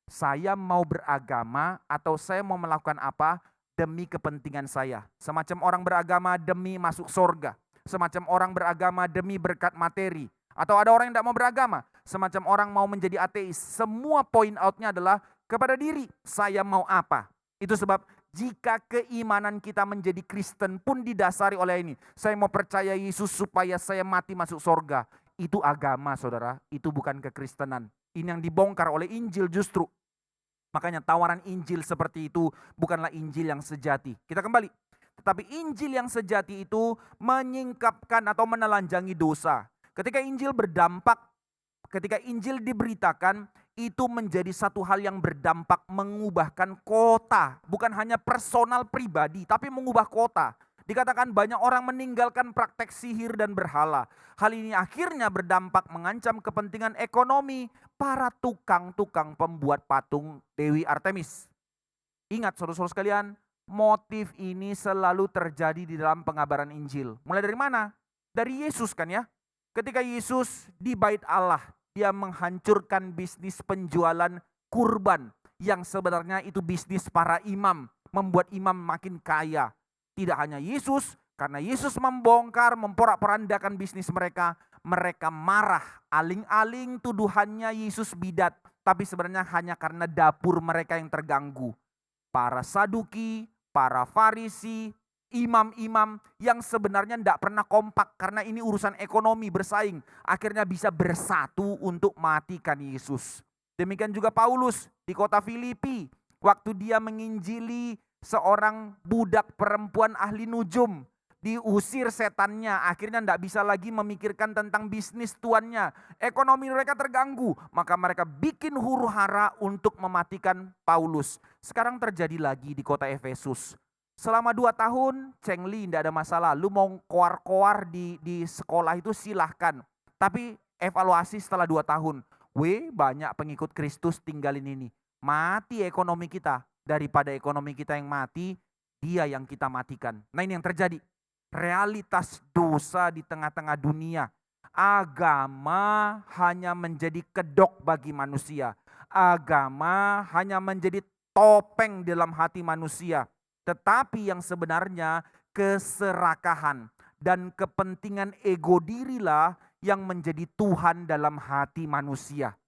S1: Saya mau beragama atau saya mau melakukan apa demi kepentingan saya. Semacam orang beragama demi masuk surga. Semacam orang beragama demi berkat materi. Atau ada orang yang tidak mau beragama. Semacam orang mau menjadi ateis. Semua point out-nya adalah kepada diri. Saya mau apa? Itu sebab jika keimanan kita menjadi Kristen pun didasari oleh ini. Saya mau percaya Yesus supaya saya mati masuk surga. Itu agama saudara. Itu bukan kekristenan. Ini yang dibongkar oleh Injil justru. Makanya tawaran Injil seperti itu bukanlah Injil yang sejati. Kita kembali. Tetapi Injil yang sejati itu menyingkapkan atau menelanjangi dosa. Ketika Injil berdampak, ketika Injil diberitakan, itu menjadi satu hal yang berdampak mengubahkan kota. Bukan hanya personal pribadi, tapi mengubah kota. Dikatakan banyak orang meninggalkan praktek sihir dan berhala. Hal ini akhirnya berdampak mengancam kepentingan ekonomi para tukang-tukang pembuat patung Dewi Artemis. Ingat saudara-saudara sekalian, motif ini selalu terjadi di dalam pengabaran Injil. Mulai dari mana? Dari Yesus kan ya. Ketika Yesus di bait Allah, dia menghancurkan bisnis penjualan kurban yang sebenarnya itu bisnis para imam, membuat imam makin kaya. Tidak hanya Yesus, Karena Yesus membongkar, memporak-porandakan bisnis mereka, mereka marah. Aling-aling tuduhannya Yesus bidat, tapi sebenarnya hanya karena dapur mereka yang terganggu. Para Saduki, para Farisi, imam-imam yang sebenarnya tidak pernah kompak karena ini urusan ekonomi bersaing. Akhirnya bisa bersatu untuk matikan Yesus. Demikian juga Paulus di kota Filipi. Waktu dia menginjili seorang budak perempuan ahli nujum. Diusir setannya, akhirnya tidak bisa lagi memikirkan tentang bisnis tuannya. Ekonomi mereka terganggu, maka mereka bikin huru hara untuk mematikan Paulus. Sekarang terjadi lagi di kota Efesus. Selama 2 tahun, Cheng Li tidak ada masalah. Lu mau koar-koar di sekolah itu silahkan. Tapi evaluasi setelah 2 tahun. Banyak pengikut Kristus tinggalin ini. Mati ekonomi kita. Daripada ekonomi kita yang mati, dia yang kita matikan. Nah ini yang terjadi. Realitas dosa di tengah-tengah dunia. Agama hanya menjadi kedok bagi manusia. Agama hanya menjadi topeng dalam hati manusia. Tetapi yang sebenarnya keserakahan dan kepentingan ego dirilah yang menjadi Tuhan dalam hati manusia.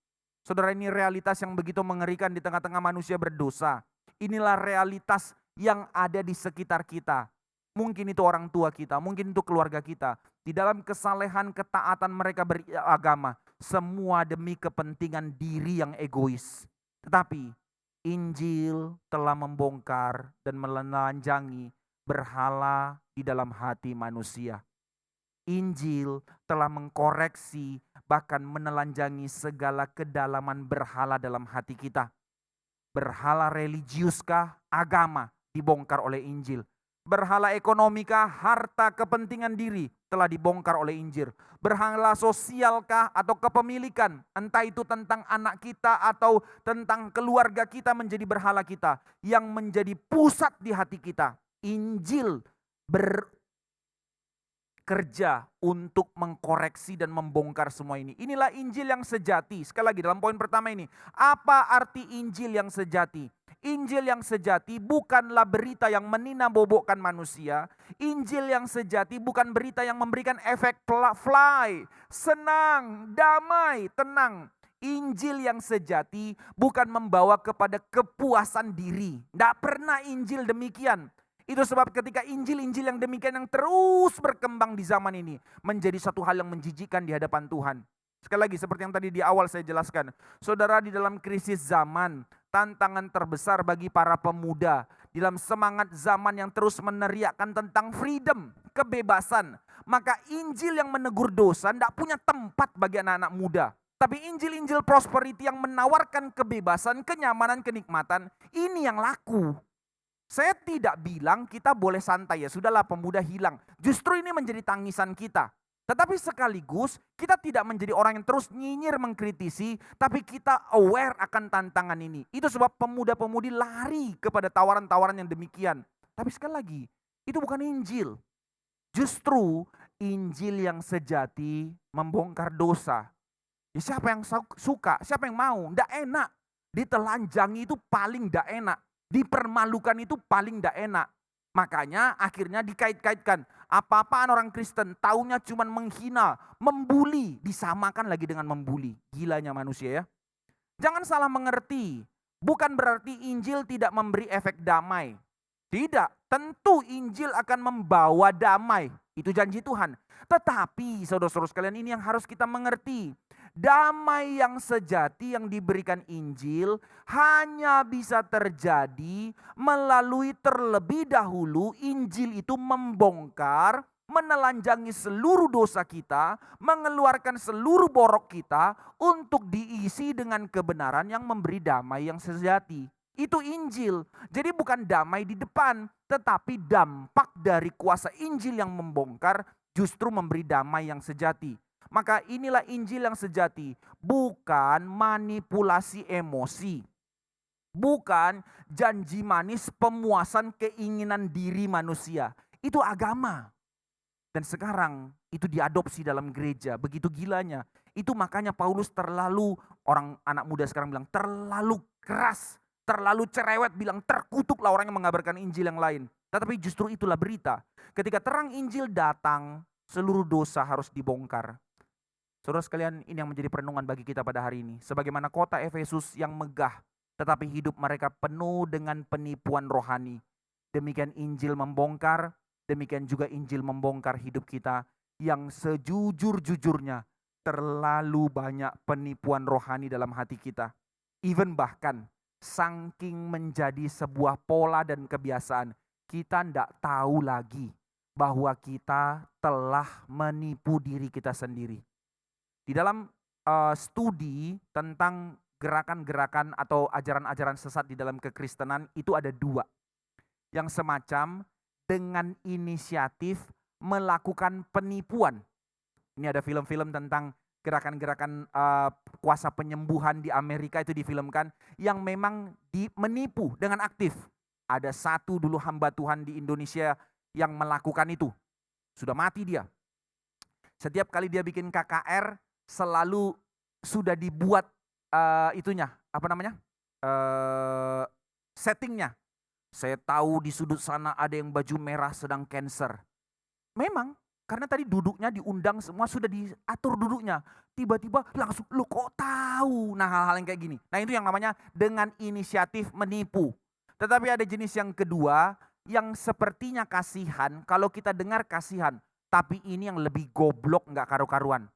S1: Saudara, ini realitas yang begitu mengerikan di tengah-tengah manusia berdosa. Inilah realitas yang ada di sekitar kita. Mungkin itu orang tua kita, mungkin itu keluarga kita. Di dalam kesalehan, ketaatan mereka beragama. Semua demi kepentingan diri yang egois. Tetapi Injil telah membongkar dan menelanjangi berhala di dalam hati manusia. Injil telah mengkoreksi, bahkan menelanjangi segala kedalaman berhala dalam hati kita. Berhala religiuskah? Agama dibongkar oleh Injil. Berhala ekonomikah, harta kepentingan diri telah dibongkar oleh Injil. Berhala sosialkah atau kepemilikan, entah itu tentang anak kita atau tentang keluarga kita menjadi berhala kita. Yang menjadi pusat di hati kita. Injil bekerja untuk mengkoreksi dan membongkar semua ini. Inilah Injil yang sejati. Sekali lagi dalam poin pertama ini. Apa arti Injil yang sejati? Injil yang sejati bukanlah berita yang menina-bobokkan manusia. Injil yang sejati bukan berita yang memberikan efek fly, senang, damai, tenang. Injil yang sejati bukan membawa kepada kepuasan diri. Tidak pernah Injil demikian. Itu sebab ketika Injil-Injil yang demikian yang terus berkembang di zaman ini menjadi satu hal yang menjijikkan di hadapan Tuhan. Sekali lagi seperti yang tadi di awal saya jelaskan. Saudara, di dalam krisis zaman, tantangan terbesar bagi para pemuda dalam semangat zaman yang terus meneriakkan tentang freedom, kebebasan. Maka Injil yang menegur dosa tidak punya tempat bagi anak-anak muda. Tapi Injil-Injil prosperity yang menawarkan kebebasan, kenyamanan, kenikmatan, ini yang laku. Saya tidak bilang kita boleh santai, ya sudahlah pemuda hilang. Justru ini menjadi tangisan kita. Tetapi sekaligus kita tidak menjadi orang yang terus nyinyir mengkritisi, tapi kita aware akan tantangan ini. Itu sebab pemuda-pemudi lari kepada tawaran-tawaran yang demikian. Tapi sekali lagi, itu bukan Injil. Justru Injil yang sejati membongkar dosa. Ya, siapa yang suka, siapa yang mau? Nggak enak. Ditelanjangi itu paling nggak enak. Dipermalukan itu paling nggak enak. Makanya akhirnya dikait-kaitkan. Apa-apaan orang Kristen taunya cuma menghina, membuli, disamakan lagi dengan membuli. Gilanya manusia ya. Jangan salah mengerti. Bukan berarti Injil tidak memberi efek damai. Tidak, tentu Injil akan membawa damai. Itu janji Tuhan. Tetapi saudara-saudara sekalian, ini yang harus kita mengerti. Damai yang sejati yang diberikan Injil hanya bisa terjadi melalui terlebih dahulu Injil itu membongkar, menelanjangi seluruh dosa kita, mengeluarkan seluruh borok kita untuk diisi dengan kebenaran yang memberi damai yang sejati. Itu Injil. Jadi bukan damai di depan, tetapi dampak dari kuasa Injil yang membongkar justru memberi damai yang sejati. Maka inilah Injil yang sejati, bukan manipulasi emosi. Bukan janji manis pemuasan keinginan diri manusia. Itu agama. Dan sekarang itu diadopsi dalam gereja, begitu gilanya. Itu makanya Paulus terlalu, orang anak muda sekarang bilang terlalu keras terlalu cerewet bilang terkutuklah orang yang mengabarkan Injil yang lain. Tetapi justru itulah berita. Ketika terang Injil datang, seluruh dosa harus dibongkar. Saudara sekalian, ini yang menjadi perenungan bagi kita pada hari ini. Sebagaimana kota Efesus yang megah, tetapi hidup mereka penuh dengan penipuan rohani. Demikian Injil membongkar, demikian juga Injil membongkar hidup kita yang sejujur-jujurnya terlalu banyak penipuan rohani dalam hati kita. Even bahkan saking menjadi sebuah pola dan kebiasaan, kita tidak tahu lagi bahwa kita telah menipu diri kita sendiri. Di dalam studi tentang gerakan-gerakan atau ajaran-ajaran sesat di dalam kekristenan itu ada 2. Yang semacam dengan inisiatif melakukan penipuan. Ini ada film-film tentang gerakan-gerakan kuasa penyembuhan di Amerika itu difilmkan yang memang menipu dengan aktif. Ada satu dulu hamba Tuhan di Indonesia yang melakukan itu. Sudah mati dia. Setiap kali dia bikin KKR selalu sudah dibuat settingnya. Saya tahu di sudut sana ada yang baju merah sedang cancer. Memang, karena tadi duduknya diundang semua sudah diatur duduknya. Tiba-tiba langsung, lu kok tahu? Nah, hal-hal yang kayak gini. Nah, itu yang namanya dengan inisiatif menipu. Tetapi ada jenis yang kedua yang sepertinya kasihan. Kalau kita dengar kasihan, tapi ini yang lebih goblok gak karu-karuan.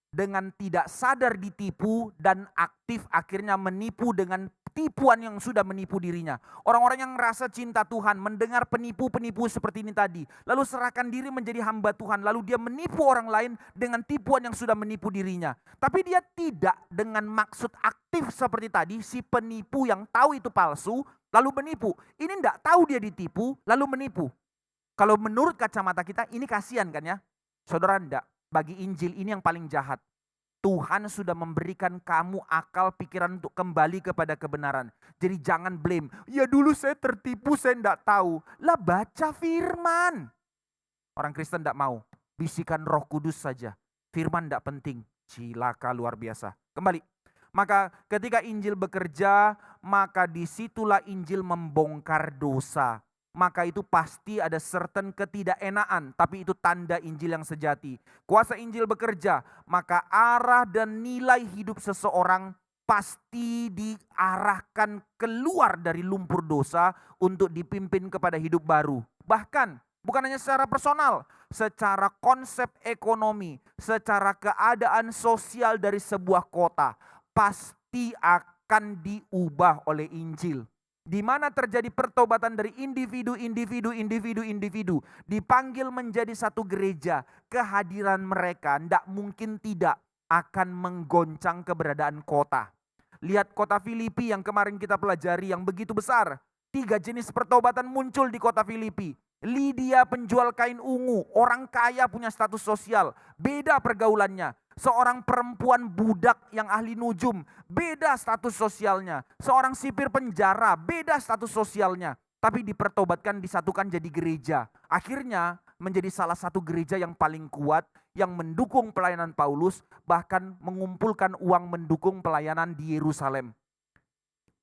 S1: Dengan tidak sadar ditipu dan aktif akhirnya menipu dengan tipuan yang sudah menipu dirinya. Orang-orang yang merasa cinta Tuhan mendengar penipu-penipu seperti ini tadi. Lalu serahkan diri menjadi hamba Tuhan. Lalu dia menipu orang lain dengan tipuan yang sudah menipu dirinya. Tapi dia tidak dengan maksud aktif seperti tadi. Si penipu yang tahu itu palsu lalu menipu. Ini tidak tahu dia ditipu lalu menipu. Kalau menurut kacamata kita ini kasihan kan ya. Saudara enggak. Bagi Injil ini yang paling jahat. Tuhan sudah memberikan kamu akal pikiran untuk kembali kepada kebenaran. Jadi jangan blame. Ya dulu saya tertipu, saya enggak tahu. Lah baca firman. Orang Kristen enggak mau. Bisikan Roh Kudus saja. Firman enggak penting. Cilaka luar biasa. Kembali. Maka ketika Injil bekerja, maka disitulah Injil membongkar dosa. Maka itu pasti ada certain ketidakenaan, tapi itu tanda Injil yang sejati. Kuasa Injil bekerja, maka arah dan nilai hidup seseorang pasti diarahkan keluar dari lumpur dosa untuk dipimpin kepada hidup baru. Bahkan bukan hanya secara personal, secara konsep ekonomi, secara keadaan sosial dari sebuah kota, pasti akan diubah oleh Injil. Di mana terjadi pertobatan dari individu, dipanggil menjadi satu gereja, kehadiran mereka tidak mungkin tidak akan menggoncang keberadaan kota. Lihat kota Filipi yang kemarin kita pelajari yang begitu besar. 3 jenis pertobatan muncul di kota Filipi. Lydia penjual kain ungu, orang kaya punya status sosial, beda pergaulannya. Seorang perempuan budak yang ahli nujum, beda status sosialnya. Seorang sipir penjara, beda status sosialnya. Tapi dipertobatkan, disatukan jadi gereja. Akhirnya menjadi salah satu gereja yang paling kuat, yang mendukung pelayanan Paulus, bahkan mengumpulkan uang mendukung pelayanan di Yerusalem.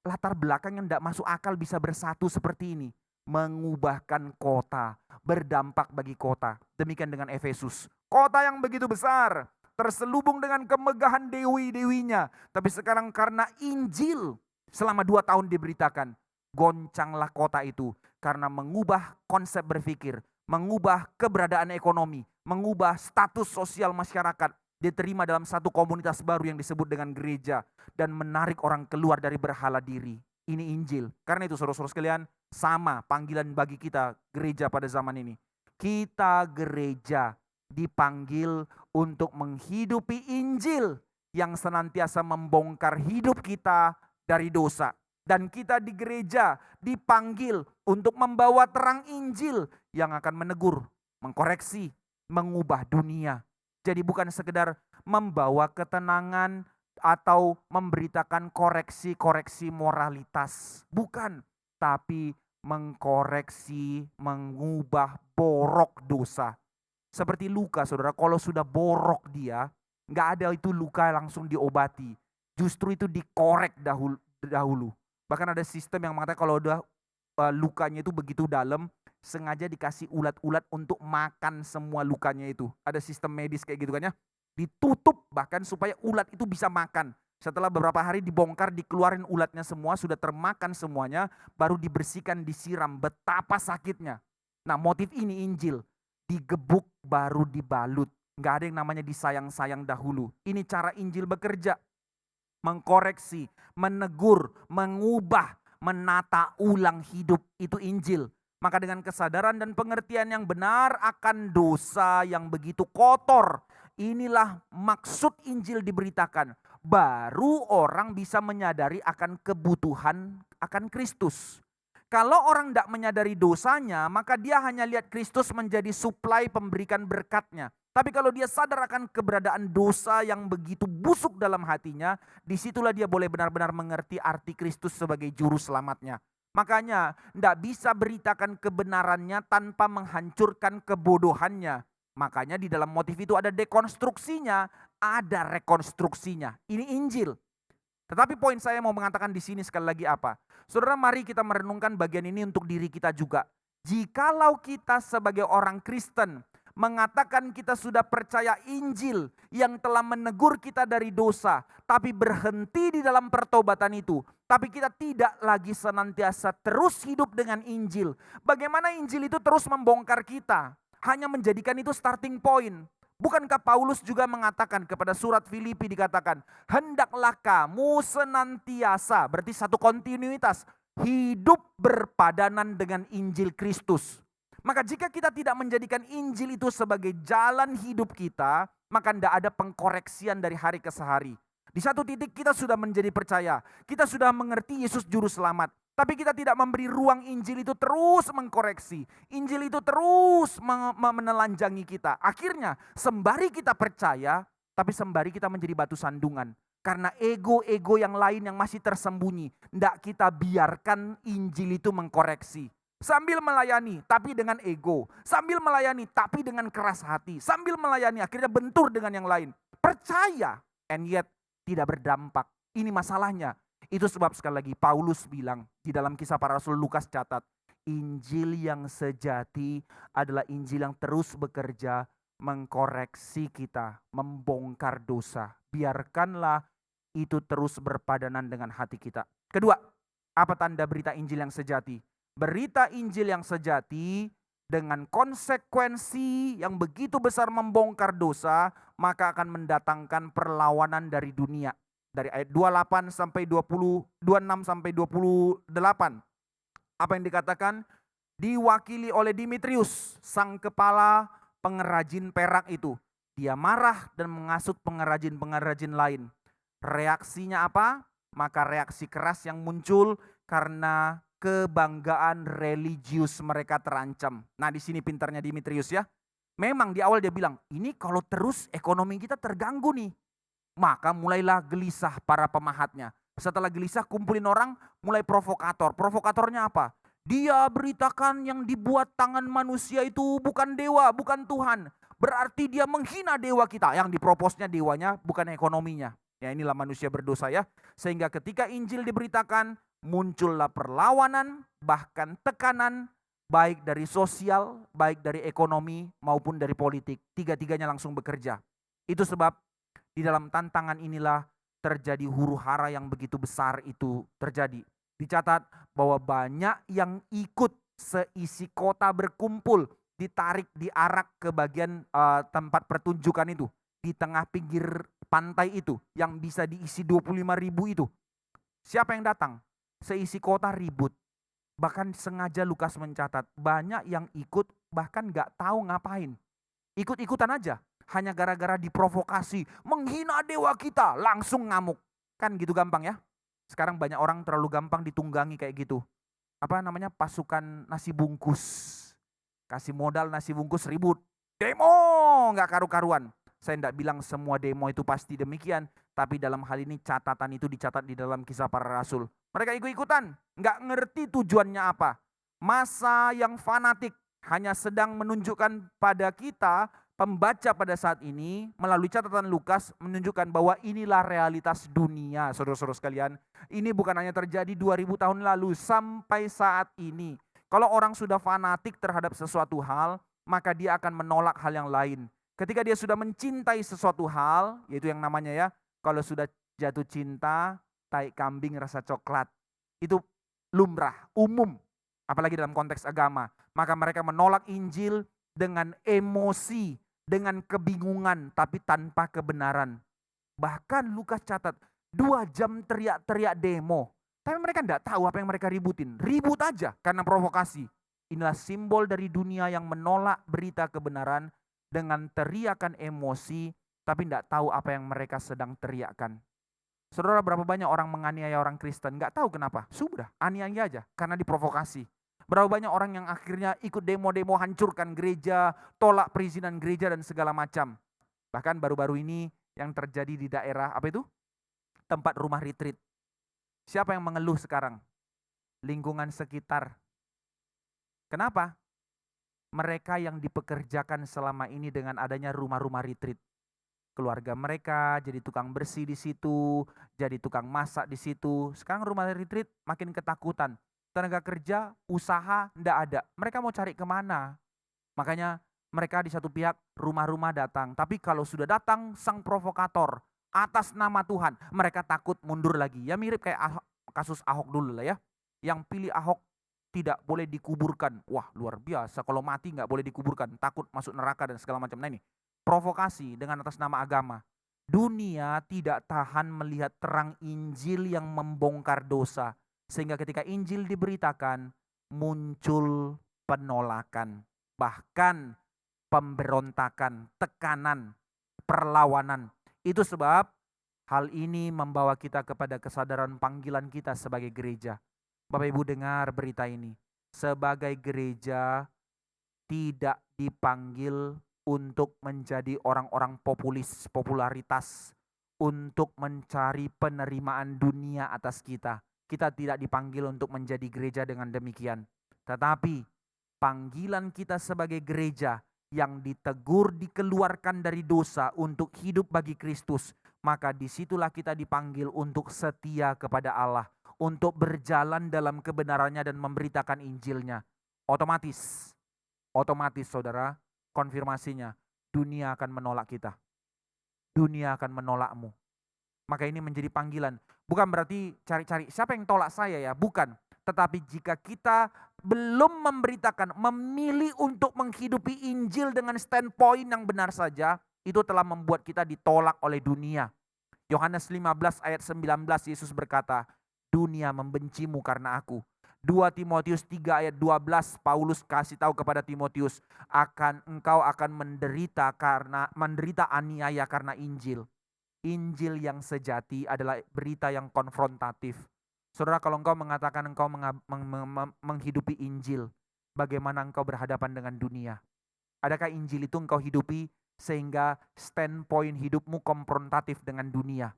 S1: Latar belakang yang tidak masuk akal bisa bersatu seperti ini. Mengubahkan kota, berdampak bagi kota. Demikian dengan Efesus. Kota yang begitu besar, terselubung dengan kemegahan dewi-dewinya. Tapi sekarang karena Injil selama 2 tahun diberitakan, goncanglah kota itu. Karena mengubah konsep berpikir, mengubah keberadaan ekonomi, mengubah status sosial masyarakat. Diterima dalam satu komunitas baru yang disebut dengan gereja. Dan menarik orang keluar dari berhala diri. Ini Injil. Karena itu saudara-saudara sekalian, sama panggilan bagi kita gereja pada zaman ini. Kita gereja dipanggil untuk menghidupi Injil yang senantiasa membongkar hidup kita dari dosa. Dan kita di gereja dipanggil untuk membawa terang Injil yang akan menegur, mengkoreksi, mengubah dunia. Jadi bukan sekedar membawa ketenangan atau memberitakan koreksi-koreksi moralitas. Bukan, tapi mengkoreksi, mengubah borok dosa. Seperti luka saudara, kalau sudah borok dia, gak ada itu luka langsung diobati. Justru itu dikorek dahulu. Bahkan ada sistem yang mengatakan kalau udah lukanya itu begitu dalam, sengaja dikasih ulat-ulat untuk makan semua lukanya itu. Ada sistem medis kayak gitu kan ya. Ditutup bahkan supaya ulat itu bisa makan. Setelah beberapa hari dibongkar, dikeluarin ulatnya semua, sudah termakan semuanya, baru dibersihkan, disiram. Betapa sakitnya. Nah, motif ini Injil. Digebuk baru dibalut. Nggak ada yang namanya disayang-sayang dahulu. Ini cara Injil bekerja. Mengkoreksi, menegur, mengubah, menata ulang hidup. Itu Injil. Maka dengan kesadaran dan pengertian yang benar akan dosa yang begitu kotor, inilah maksud Injil diberitakan. Baru orang bisa menyadari akan kebutuhan akan Kristus. Kalau orang tidak menyadari dosanya, maka dia hanya lihat Kristus menjadi suplai pemberikan berkatnya. Tapi kalau dia sadar akan keberadaan dosa yang begitu busuk dalam hatinya, disitulah dia boleh benar-benar mengerti arti Kristus sebagai juru selamatnya. Makanya tidak bisa beritakan kebenarannya tanpa menghancurkan kebodohannya. Makanya di dalam motif itu ada dekonstruksinya, ada rekonstruksinya. Ini Injil. Tetapi poin saya mau mengatakan di sini sekali lagi apa? Saudara, mari kita merenungkan bagian ini untuk diri kita juga. Jikalau kita sebagai orang Kristen mengatakan kita sudah percaya Injil yang telah menegur kita dari dosa, tapi berhenti di dalam pertobatan itu, tapi kita tidak lagi senantiasa terus hidup dengan Injil. Bagaimana Injil itu terus membongkar kita? Hanya menjadikan itu starting point. Bukankah Paulus juga mengatakan kepada surat Filipi dikatakan, hendaklah kamu senantiasa, berarti satu kontinuitas, hidup berpadanan dengan Injil Kristus. Maka jika kita tidak menjadikan Injil itu sebagai jalan hidup kita, maka tidak ada pengkoreksian dari hari ke hari. Di satu titik kita sudah menjadi percaya, kita sudah mengerti Yesus juru selamat. Tapi kita tidak memberi ruang Injil itu terus mengkoreksi. Injil itu terus menelanjangi kita. Akhirnya sembari kita percaya, tapi sembari kita menjadi batu sandungan. Karena ego-ego yang lain yang masih tersembunyi. Tidak kita biarkan Injil itu mengkoreksi. Sambil melayani tapi dengan ego. Sambil melayani tapi dengan keras hati. Sambil melayani akhirnya bentur dengan yang lain. Percaya and yet tidak berdampak. Ini masalahnya. Itu sebab sekali lagi Paulus bilang di dalam Kisah Para Rasul, Lukas catat, Injil yang sejati adalah Injil yang terus bekerja mengkoreksi kita, membongkar dosa. Biarkanlah itu terus berpadanan dengan hati kita. Kedua, apa tanda berita Injil yang sejati? Berita Injil yang sejati dengan konsekuensi yang begitu besar membongkar dosa, maka akan mendatangkan perlawanan dari dunia. Dari ayat 28 sampai 26 sampai 28. Apa yang dikatakan? Diwakili oleh Dimitrius, sang kepala pengrajin perak itu. Dia marah dan mengasut pengrajin-pengrajin lain. Reaksinya apa? Maka reaksi keras yang muncul karena kebanggaan religius mereka terancam. Nah, di sini pintarnya Dimitrius ya. Memang di awal dia bilang, ini kalau terus ekonomi kita terganggu nih. Maka mulailah gelisah para pemahatnya. Setelah gelisah kumpulin orang, mulai provokator. Provokatornya apa? Dia beritakan yang dibuat tangan manusia itu bukan dewa, bukan Tuhan. Berarti dia menghina dewa kita. Yang diproposnya dewanya bukan ekonominya. Ya, inilah manusia berdosa ya. Sehingga ketika Injil diberitakan, muncullah perlawanan, bahkan tekanan, baik dari sosial, baik dari ekonomi, maupun dari politik. Tiga-tiganya langsung bekerja. Itu sebab di dalam tantangan inilah terjadi huru hara yang begitu besar itu terjadi. Dicatat bahwa banyak yang ikut seisi kota berkumpul, ditarik, diarak ke bagian tempat pertunjukan itu. Di tengah pinggir pantai itu yang bisa diisi 25.000 itu. Siapa yang datang? Seisi kota ribut. Bahkan sengaja Lukas mencatat banyak yang ikut bahkan gak tahu ngapain. Ikut-ikutan aja. Hanya gara-gara diprovokasi, menghina dewa kita, langsung ngamuk. Kan gitu gampang ya. Sekarang banyak orang terlalu gampang ditunggangi kayak gitu. Apa namanya, pasukan nasi bungkus. Kasih modal nasi bungkus ribut. Demo gak karu-karuan. Saya tidak bilang semua demo itu pasti demikian. Tapi dalam hal ini catatan itu dicatat di dalam Kisah Para Rasul. Mereka ikut-ikutan, gak ngerti tujuannya apa. Masa yang fanatik hanya sedang menunjukkan pada kita pembaca pada saat ini melalui catatan Lukas menunjukkan bahwa inilah realitas dunia, saudara-saudara sekalian. Ini bukan hanya terjadi 2000 tahun lalu, sampai saat ini. Kalau orang sudah fanatik terhadap sesuatu hal, maka dia akan menolak hal yang lain. Ketika dia sudah mencintai sesuatu hal, yaitu yang namanya ya, kalau sudah jatuh cinta, tai kambing rasa coklat. Itu lumrah, umum. Apalagi dalam konteks agama. Maka mereka menolak Injil dengan emosi, dengan kebingungan, tapi tanpa kebenaran. Bahkan Lukas catat 2 jam teriak-teriak demo. Tapi mereka tidak tahu apa yang mereka ributin. Ribut aja karena provokasi. Inilah simbol dari dunia yang menolak berita kebenaran dengan teriakan emosi, tapi tidak tahu apa yang mereka sedang teriakkan. Saudara, berapa banyak orang menganiaya orang Kristen? Nggak tahu kenapa. Sudah, aniaya aja karena diprovokasi. Berapa banyak orang yang akhirnya ikut demo-demo hancurkan gereja, tolak perizinan gereja dan segala macam. Bahkan baru-baru ini yang terjadi di daerah apa itu? Tempat rumah retreat. Siapa yang mengeluh sekarang? Lingkungan sekitar. Kenapa? Mereka yang dipekerjakan selama ini dengan adanya rumah-rumah retreat. Keluarga mereka jadi tukang bersih di situ, jadi tukang masak di situ. Sekarang rumah retreat makin ketakutan. Tenaga kerja, usaha, ndak ada. Mereka mau cari kemana? Makanya mereka di satu pihak rumah-rumah datang. Tapi kalau sudah datang sang provokator atas nama Tuhan, mereka takut mundur lagi. Ya mirip kayak kasus Ahok dulu lah ya. Yang pilih Ahok tidak boleh dikuburkan. Wah luar biasa, kalau mati nggak boleh dikuburkan. Takut masuk neraka dan segala macam. Nah ini provokasi dengan atas nama agama. Dunia tidak tahan melihat terang Injil yang membongkar dosa. Sehingga ketika Injil diberitakan, muncul penolakan, bahkan pemberontakan, tekanan, perlawanan. Itu sebab hal ini membawa kita kepada kesadaran panggilan kita sebagai gereja. Bapak Ibu dengar berita ini. Sebagai gereja tidak dipanggil untuk menjadi orang-orang populis, popularitas, untuk mencari penerimaan dunia atas kita. Kita tidak dipanggil untuk menjadi gereja dengan demikian. Tetapi panggilan kita sebagai gereja yang ditegur, dikeluarkan dari dosa untuk hidup bagi Kristus. Maka disitulah kita dipanggil untuk setia kepada Allah. Untuk berjalan dalam kebenarannya dan memberitakan Injilnya. Otomatis saudara, konfirmasinya, dunia akan menolak kita. Dunia akan menolakmu. Maka ini menjadi panggilan. Bukan berarti cari-cari siapa yang tolak saya ya, bukan. Tetapi jika kita belum memberitakan, memilih untuk menghidupi Injil dengan standpoint yang benar saja, itu telah membuat kita ditolak oleh dunia. Yohanes 15 ayat 19 Yesus berkata, dunia membencimu karena aku. 2 Timotius 3 ayat 12 Paulus kasih tahu kepada Timotius, engkau akan menderita aniaya karena Injil. Injil yang sejati adalah berita yang konfrontatif. Saudara, kalau engkau mengatakan engkau menghidupi Injil, bagaimana engkau berhadapan dengan dunia? Adakah Injil itu engkau hidupi sehingga standpoint hidupmu konfrontatif dengan dunia?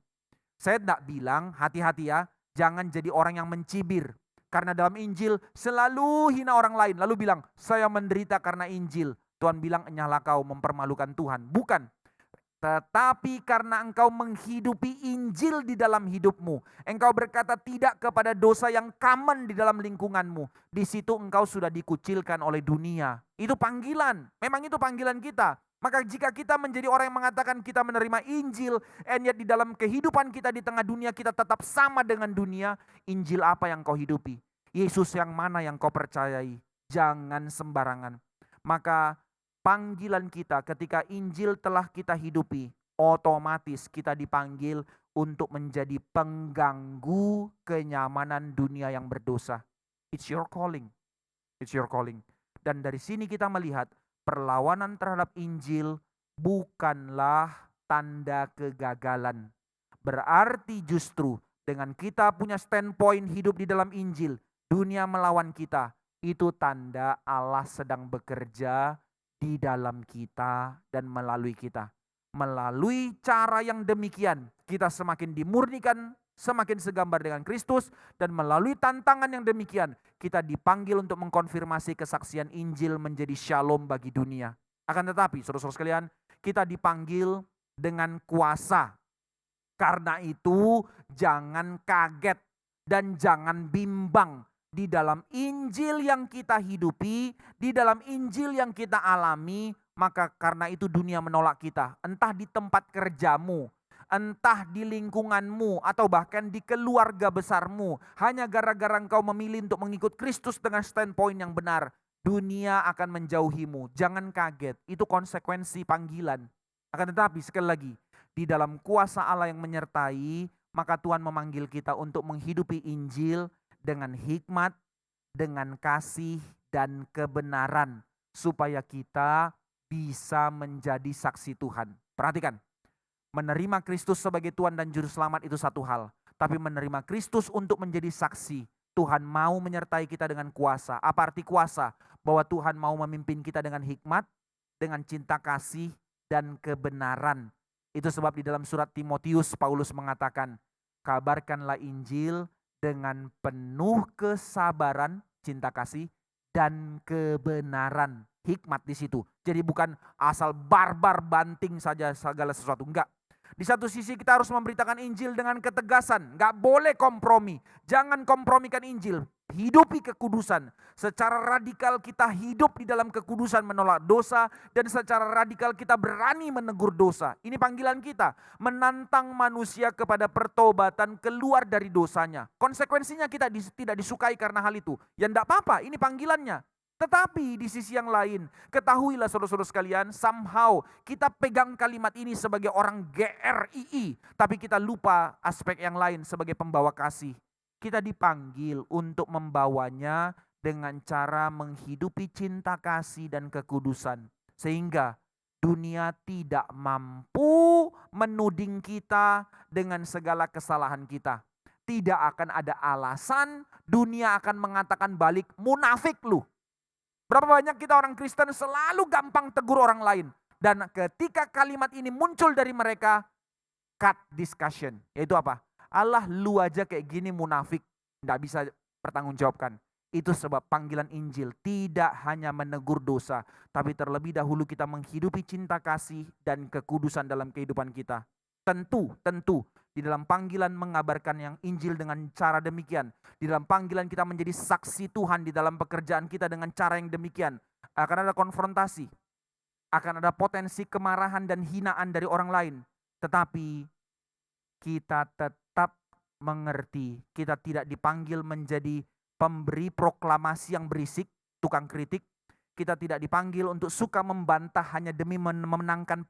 S1: Saya tidak bilang, hati-hati ya, jangan jadi orang yang mencibir. Karena dalam Injil selalu hina orang lain, lalu bilang, saya menderita karena Injil. Tuhan bilang, enyalah kau mempermalukan Tuhan. Bukan. Tetapi karena engkau menghidupi Injil di dalam hidupmu, engkau berkata tidak kepada dosa yang common di dalam lingkunganmu. Di situ engkau sudah dikucilkan oleh dunia. Itu panggilan, memang itu panggilan kita. Maka jika kita menjadi orang yang mengatakan kita menerima Injil, and yet di dalam kehidupan kita di tengah dunia kita tetap sama dengan dunia, Injil apa yang kau hidupi? Yesus yang mana yang kau percayai? Jangan sembarangan. Maka panggilan kita ketika Injil telah kita hidupi, otomatis kita dipanggil untuk menjadi pengganggu kenyamanan dunia yang berdosa. It's your calling. It's your calling. Dan dari sini kita melihat perlawanan terhadap Injil bukanlah tanda kegagalan. Berarti justru dengan kita punya standpoint hidup di dalam Injil, dunia melawan kita, itu tanda Allah sedang bekerja di dalam kita dan melalui kita. Melalui cara yang demikian, kita semakin dimurnikan, semakin segambar dengan Kristus, dan melalui tantangan yang demikian, kita dipanggil untuk mengkonfirmasi kesaksian Injil menjadi shalom bagi dunia. Akan tetapi, saudara-saudara sekalian, kita dipanggil dengan kuasa. Karena itu jangan kaget dan jangan bimbang di dalam Injil yang kita hidupi, di dalam Injil yang kita alami, maka karena itu dunia menolak kita. Entah di tempat kerjamu, entah di lingkunganmu, atau bahkan di keluarga besarmu. Hanya gara-gara engkau memilih untuk mengikut Kristus dengan standpoint yang benar, dunia akan menjauhimu. Jangan kaget, itu konsekuensi panggilan. Akan tetapi sekali lagi, di dalam kuasa Allah yang menyertai, maka Tuhan memanggil kita untuk menghidupi Injil dengan hikmat, dengan kasih dan kebenaran, supaya kita bisa menjadi saksi Tuhan. Perhatikan, menerima Kristus sebagai Tuhan dan Juru Selamat itu satu hal, tapi menerima Kristus untuk menjadi saksi, Tuhan mau menyertai kita dengan kuasa. Apa arti kuasa? Bahwa Tuhan mau memimpin kita dengan hikmat, dengan cinta kasih dan kebenaran. Itu sebab di dalam surat Timotius Paulus mengatakan, kabarkanlah Injil dengan penuh kesabaran, cinta kasih, dan kebenaran. Hikmat di situ. Jadi bukan asal barbar banting saja segala sesuatu. Enggak. Di satu sisi kita harus memberitakan Injil dengan ketegasan. Enggak boleh kompromi. Jangan kompromikan Injil. Hidupi kekudusan. Secara radikal kita hidup di dalam kekudusan menolak dosa. Dan secara radikal kita berani menegur dosa. Ini panggilan kita. Menantang manusia kepada pertobatan keluar dari dosanya. Konsekuensinya kita tidak disukai karena hal itu. Ya enggak apa-apa, ini panggilannya. Tetapi di sisi yang lain, ketahuilah saudara-saudara sekalian, somehow kita pegang kalimat ini sebagai orang GRII, tapi kita lupa aspek yang lain sebagai pembawa kasih. Kita dipanggil untuk membawanya dengan cara menghidupi cinta kasih dan kekudusan. Sehingga dunia tidak mampu menuding kita dengan segala kesalahan kita. Tidak akan ada alasan dunia akan mengatakan balik, munafik lu. Berapa banyak kita orang Kristen selalu gampang tegur orang lain. Dan ketika kalimat ini muncul dari mereka, cut discussion. Yaitu apa? Allah, lu aja kayak gini munafik. Nggak bisa pertanggungjawabkan. Itu sebab panggilan Injil tidak hanya menegur dosa. Tapi terlebih dahulu kita menghidupi cinta kasih dan kekudusan dalam kehidupan kita. Tentu di dalam panggilan mengabarkan yang Injil dengan cara demikian. Di dalam panggilan kita menjadi saksi Tuhan di dalam pekerjaan kita dengan cara yang demikian. Akan ada konfrontasi. Akan ada potensi kemarahan dan hinaan dari orang lain. Tetapi kita tetap mengerti. Kita tidak dipanggil menjadi pemberi proklamasi yang berisik, tukang kritik. Kita tidak dipanggil untuk suka membantah hanya demi memenangkan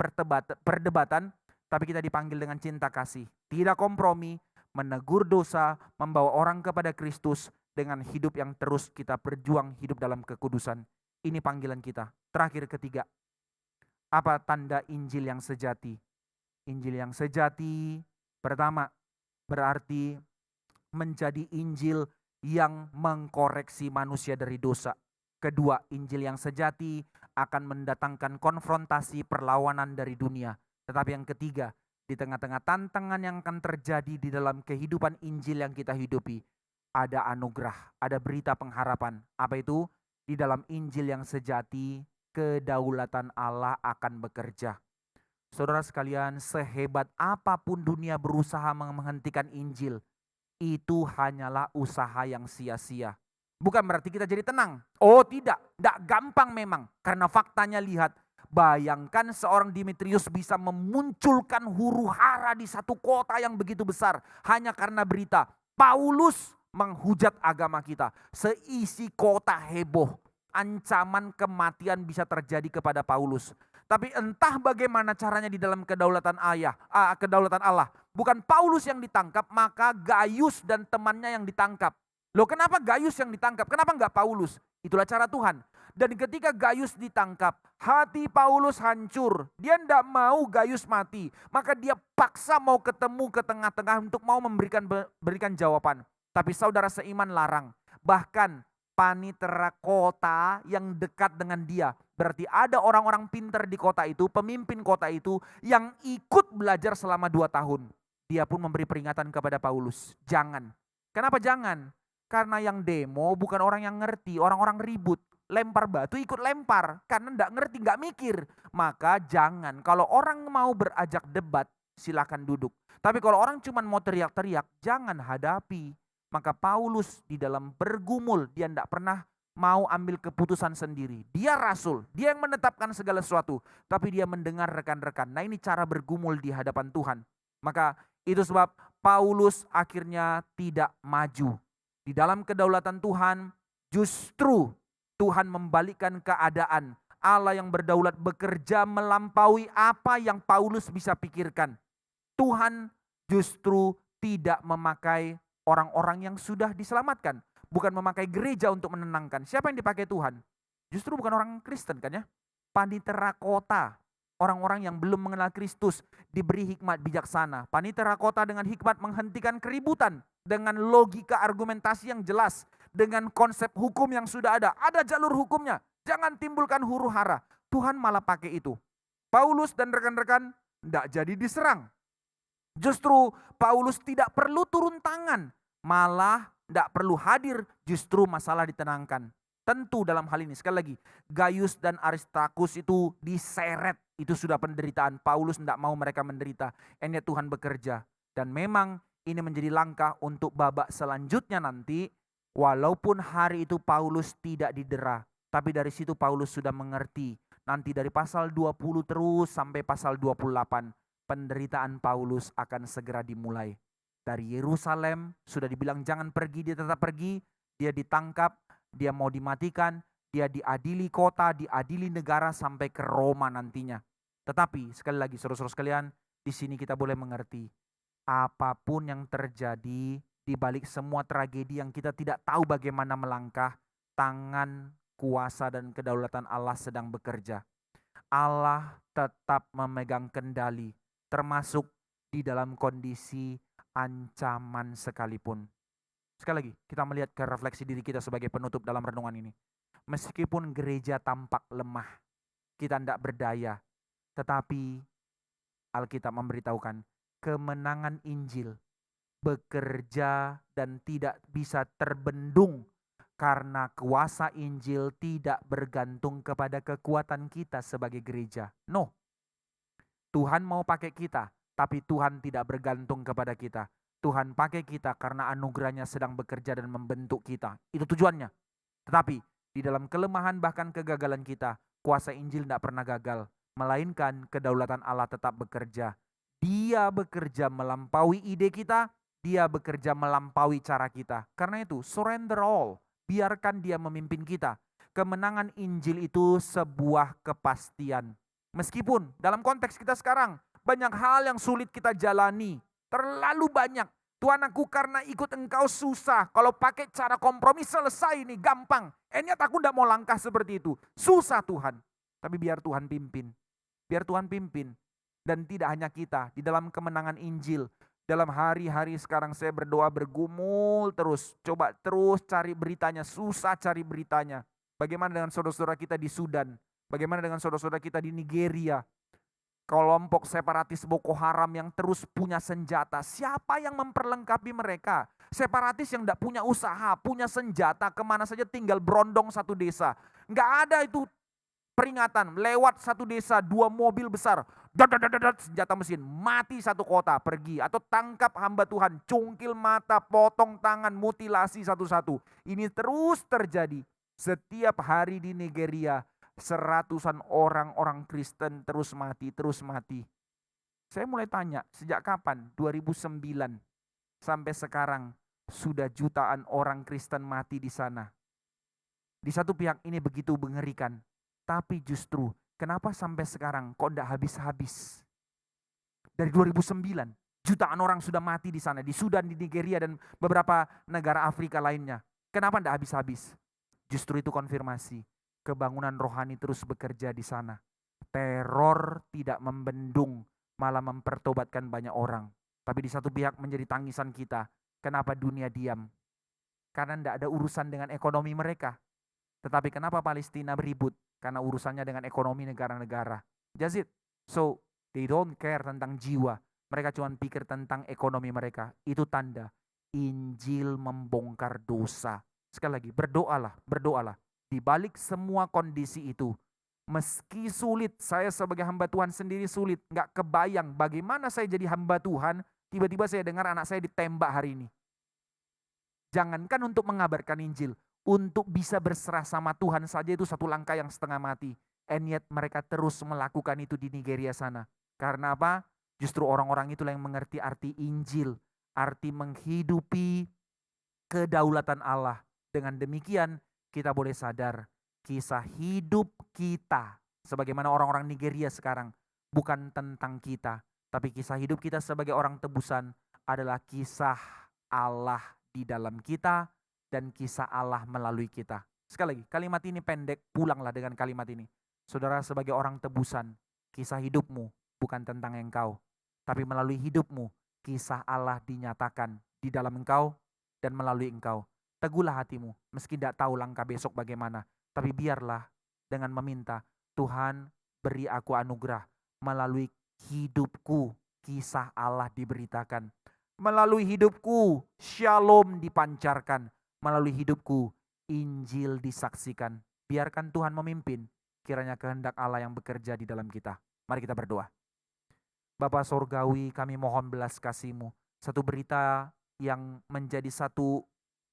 S1: perdebatan. Tapi kita dipanggil dengan cinta kasih. Tidak kompromi, menegur dosa, membawa orang kepada Kristus dengan hidup yang terus kita berjuang hidup dalam kekudusan. Ini panggilan kita. Terakhir ketiga, apa tanda Injil yang sejati? Injil yang sejati pertama berarti menjadi Injil yang mengkoreksi manusia dari dosa. Kedua, Injil yang sejati akan mendatangkan konfrontasi perlawanan dari dunia. Tetapi yang ketiga, di tengah-tengah tantangan yang akan terjadi di dalam kehidupan Injil yang kita hidupi, ada anugerah, ada berita pengharapan. Apa itu? Di dalam Injil yang sejati, kedaulatan Allah akan bekerja. Saudara sekalian, sehebat apapun dunia berusaha menghentikan Injil, itu hanyalah usaha yang sia-sia. Bukan berarti kita jadi tenang. Oh tidak gampang memang. Karena faktanya lihat, bayangkan seorang Dimitrius bisa memunculkan huru-hara di satu kota yang begitu besar. Hanya karena berita, Paulus menghujat agama kita. Seisi kota heboh. Ancaman kematian bisa terjadi kepada Paulus. Tapi entah bagaimana caranya di dalam kedaulatan Allah. Bukan Paulus yang ditangkap, maka Gaius dan temannya yang ditangkap. Loh kenapa Gaius yang ditangkap? Kenapa enggak Paulus? Itulah cara Tuhan. Dan ketika Gaius ditangkap, hati Paulus hancur. Dia tidak mau Gaius mati. Maka dia paksa mau ketemu ke tengah-tengah untuk mau berikan jawaban. Tapi saudara seiman larang. Bahkan panitera kota yang dekat dengan dia. Berarti ada orang-orang pintar di kota itu, pemimpin kota itu yang ikut belajar selama 2 tahun. Dia pun memberi peringatan kepada Paulus. Jangan. Kenapa jangan? Karena yang demo bukan orang yang ngerti, orang-orang ribut. lempar batu ikut lempar karena enggak ngerti, enggak mikir. Maka jangan, kalau orang mau berajak debat silakan duduk. Tapi kalau orang cuma mau teriak-teriak, jangan hadapi. Maka Paulus di dalam bergumul, dia enggak pernah mau ambil keputusan sendiri. Dia rasul, dia yang menetapkan segala sesuatu. Tapi dia mendengar rekan-rekan. Nah ini cara bergumul di hadapan Tuhan. Maka itu sebab Paulus akhirnya tidak maju. Di dalam kedaulatan Tuhan, justru Tuhan membalikkan keadaan. Allah yang berdaulat bekerja melampaui apa yang Paulus bisa pikirkan. Tuhan justru tidak memakai orang-orang yang sudah diselamatkan. Bukan memakai gereja untuk menenangkan. Siapa yang dipakai Tuhan? Justru bukan orang Kristen kan ya. Panitera kota. Orang-orang yang belum mengenal Kristus diberi hikmat bijaksana. Panitera kota dengan hikmat menghentikan keributan. Dengan logika argumentasi yang jelas. Dengan konsep hukum yang sudah ada. Ada jalur hukumnya. Jangan timbulkan huru hara. Tuhan malah pakai itu. Paulus dan rekan-rekan tidak jadi diserang. Justru Paulus tidak perlu turun tangan. Malah tidak perlu hadir, justru masalah ditenangkan. Tentu dalam hal ini, sekali lagi, Gaius dan Aristarchus itu diseret. Itu sudah penderitaan. Paulus tidak mau mereka menderita. Ini Tuhan bekerja. Dan memang ini menjadi langkah untuk babak selanjutnya nanti. Walaupun hari itu Paulus tidak didera. Tapi dari situ Paulus sudah mengerti. Nanti dari pasal 20 terus sampai pasal 28. Penderitaan Paulus akan segera dimulai. Dari Yerusalem sudah dibilang jangan pergi, dia tetap pergi. Dia ditangkap, dia mau dimatikan, dia diadili kota, diadili negara sampai ke Roma nantinya. Tetapi sekali lagi saudara-saudara sekalian, di sini kita boleh mengerti apapun yang terjadi di balik semua tragedi yang kita tidak tahu bagaimana melangkah, tangan kuasa dan kedaulatan Allah sedang bekerja. Allah tetap memegang kendali, termasuk di dalam kondisi ancaman sekalipun. Sekali lagi, kita melihat ke refleksi diri kita sebagai penutup dalam renungan ini. Meskipun gereja tampak lemah, kita tidak berdaya, tetapi Alkitab memberitahukan kemenangan Injil bekerja dan tidak bisa terbendung karena kuasa Injil tidak bergantung kepada kekuatan kita sebagai gereja. No, Tuhan mau pakai kita, tapi Tuhan tidak bergantung kepada kita. Tuhan pakai kita karena anugerahnya sedang bekerja dan membentuk kita. Itu tujuannya. Tetapi di dalam kelemahan bahkan kegagalan kita, kuasa Injil tidak pernah gagal. Melainkan kedaulatan Allah tetap bekerja. Dia bekerja melampaui ide kita, dia bekerja melampaui cara kita. Karena itu surrender all. Biarkan dia memimpin kita. Kemenangan Injil itu sebuah kepastian. Meskipun dalam konteks kita sekarang, banyak hal yang sulit kita jalani. Terlalu banyak. Tuhan, aku karena ikut engkau susah. Kalau pakai cara kompromi selesai nih, gampang. Niat aku tidak mau langkah seperti itu. Susah Tuhan. Tapi biar Tuhan pimpin. Biar Tuhan pimpin. Dan tidak hanya kita. Di dalam kemenangan Injil. Dalam hari-hari sekarang saya berdoa bergumul terus. Coba terus cari beritanya. Susah cari beritanya. Bagaimana dengan saudara-saudara kita di Sudan? Bagaimana dengan saudara-saudara kita di Nigeria? Kelompok separatis Boko Haram yang terus punya senjata. Siapa yang memperlengkapi mereka? Separatis yang tidak punya usaha, punya senjata, kemana saja tinggal berondong satu desa. Nggak ada itu peringatan, lewat satu desa, 2 mobil besar, senjata mesin, mati satu kota, pergi. Atau tangkap hamba Tuhan, cungkil mata, potong tangan, mutilasi satu-satu. Ini terus terjadi. Setiap hari di Nigeria, seratusan orang Kristen terus mati. Saya mulai tanya, sejak kapan? 2009 sampai sekarang sudah jutaan orang Kristen mati di sana. Di satu pihak ini begitu mengerikan, tapi justru kenapa sampai sekarang kok tidak habis-habis? Dari 2009 jutaan orang sudah mati di sana, di Sudan, di Nigeria dan beberapa negara Afrika lainnya. Kenapa tidak habis-habis? Justru itu konfirmasi. Kebangunan rohani terus bekerja di sana. Teror tidak membendung, malah mempertobatkan banyak orang. Tapi di satu pihak menjadi tangisan kita. Kenapa dunia diam? Karena tidak ada urusan dengan ekonomi mereka. Tetapi kenapa Palestina beribut? Karena urusannya dengan ekonomi negara-negara. That's it. So, they don't care tentang jiwa. Mereka cuma pikir tentang ekonomi mereka. Itu tanda Injil membongkar dosa. Sekali lagi, berdoalah. Di balik semua kondisi itu, meski sulit, saya sebagai hamba Tuhan sendiri sulit, nggak kebayang bagaimana saya jadi hamba Tuhan, tiba-tiba saya dengar anak saya ditembak hari ini. Jangankan untuk mengabarkan Injil, untuk bisa berserah sama Tuhan saja itu satu langkah yang setengah mati. And yet mereka terus melakukan itu di Nigeria sana. Karena apa? Justru orang-orang itulah yang mengerti arti Injil, arti menghidupi kedaulatan Allah. Dengan demikian kita boleh sadar kisah hidup kita sebagaimana orang-orang Nigeria sekarang bukan tentang kita, tapi kisah hidup kita sebagai orang tebusan adalah kisah Allah di dalam kita dan kisah Allah melalui kita. Sekali lagi, kalimat ini pendek, pulanglah dengan kalimat ini. Saudara, sebagai orang tebusan, kisah hidupmu bukan tentang engkau, tapi melalui hidupmu kisah Allah dinyatakan di dalam engkau dan melalui engkau. Teguhlah hatimu, meski tidak tahu langkah besok bagaimana, tapi biarlah dengan meminta, Tuhan beri aku anugerah melalui hidupku kisah Allah diberitakan. Melalui hidupku shalom dipancarkan. Melalui hidupku Injil disaksikan. Biarkan Tuhan memimpin. Kiranya kehendak Allah yang bekerja di dalam kita. Mari kita berdoa. Bapa Sorgawi, kami mohon belas kasih-Mu. Satu berita yang menjadi satu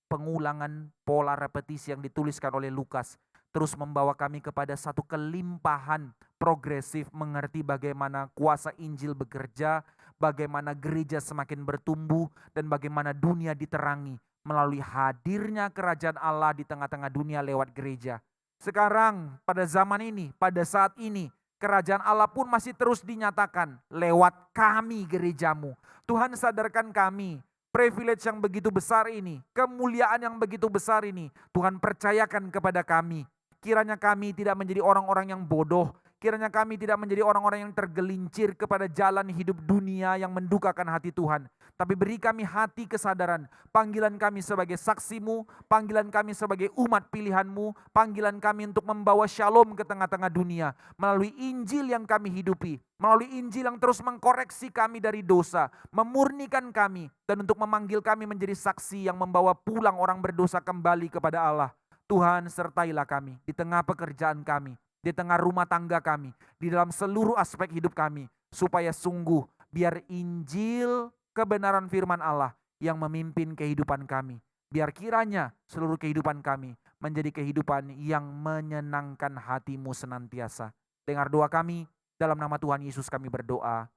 S1: pengulangan pola repetisi yang dituliskan oleh Lukas. Terus membawa kami kepada satu kelimpahan progresif mengerti bagaimana kuasa Injil bekerja, bagaimana gereja semakin bertumbuh, dan bagaimana dunia diterangi melalui hadirnya kerajaan Allah di tengah-tengah dunia lewat gereja. Sekarang pada zaman ini, pada saat ini, kerajaan Allah pun masih terus dinyatakan lewat kami gerejamu. Tuhan sadarkan kami, privilege yang begitu besar ini, kemuliaan yang begitu besar ini, Tuhan percayakan kepada kami. Kiranya kami tidak menjadi orang-orang yang bodoh, kiranya kami tidak menjadi orang-orang yang tergelincir kepada jalan hidup dunia yang mendukakan hati Tuhan. Tapi beri kami hati kesadaran, panggilan kami sebagai saksi-Mu, panggilan kami sebagai umat pilihan-Mu, panggilan kami untuk membawa shalom ke tengah-tengah dunia, melalui Injil yang kami hidupi, melalui Injil yang terus mengkoreksi kami dari dosa, memurnikan kami, dan untuk memanggil kami menjadi saksi yang membawa pulang orang berdosa kembali kepada Allah. Tuhan sertailah kami, di tengah pekerjaan kami, di tengah rumah tangga kami, di dalam seluruh aspek hidup kami, supaya sungguh biar Injil kebenaran firman Allah yang memimpin kehidupan kami. Biar kiranya seluruh kehidupan kami menjadi kehidupan yang menyenangkan hati-Mu senantiasa. Dengar doa kami, dalam nama Tuhan Yesus kami berdoa.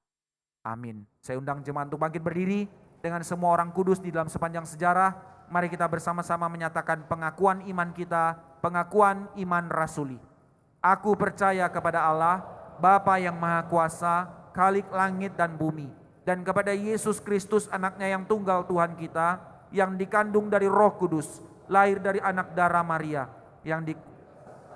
S1: Amin. Saya undang jemaat untuk bangkit berdiri dengan semua orang kudus di dalam sepanjang sejarah. Mari kita bersama-sama menyatakan pengakuan iman kita, pengakuan iman rasuli. Aku percaya kepada Allah, Bapa yang Maha Kuasa, Khalik langit dan bumi, dan kepada Yesus Kristus anaknya yang tunggal Tuhan kita, yang dikandung dari Roh Kudus, lahir dari anak darah Maria, yang di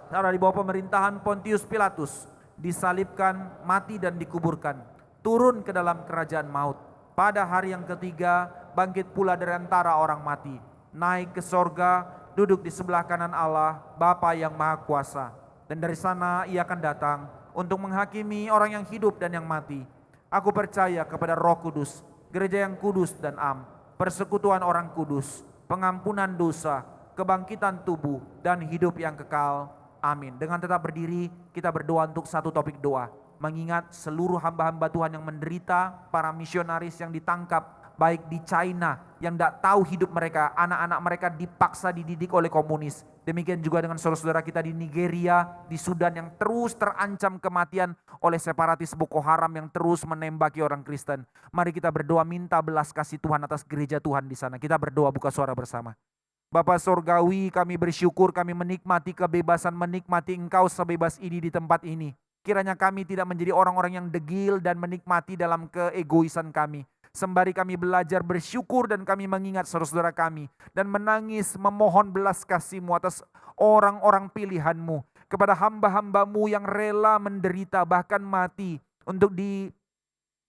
S1: bawah pemerintahan Pontius Pilatus, disalibkan, mati dan dikuburkan, turun ke dalam kerajaan maut. Pada hari yang ketiga, bangkit pula dari antara orang mati, naik ke sorga, duduk di sebelah kanan Allah, Bapa yang Maha Kuasa. Dan dari sana Ia akan datang untuk menghakimi orang yang hidup dan yang mati. Aku percaya kepada Roh Kudus, gereja yang kudus dan am, persekutuan orang kudus, pengampunan dosa, kebangkitan tubuh, dan hidup yang kekal. Amin. Dengan tetap berdiri, kita berdoa untuk satu topik doa. Mengingat seluruh hamba-hamba Tuhan yang menderita, para misionaris yang ditangkap, baik di China, yang tidak tahu hidup mereka, anak-anak mereka dipaksa dididik oleh komunis. Demikian juga dengan saudara-saudara kita di Nigeria, di Sudan yang terus terancam kematian oleh separatis Boko Haram yang terus menembaki orang Kristen. Mari kita berdoa minta belas kasih Tuhan atas gereja Tuhan di sana. Kita berdoa buka suara bersama. Bapa Sorgawi, kami bersyukur, kami menikmati kebebasan, menikmati Engkau sebebas ini di tempat ini. Kiranya kami tidak menjadi orang-orang yang degil dan menikmati dalam keegoisan kami. Sembari kami belajar bersyukur dan kami mengingat saudara-saudara kami. Dan menangis memohon belas kasih-Mu atas orang-orang pilihan-Mu. Kepada hamba-hamba-Mu yang rela menderita bahkan mati. Untuk di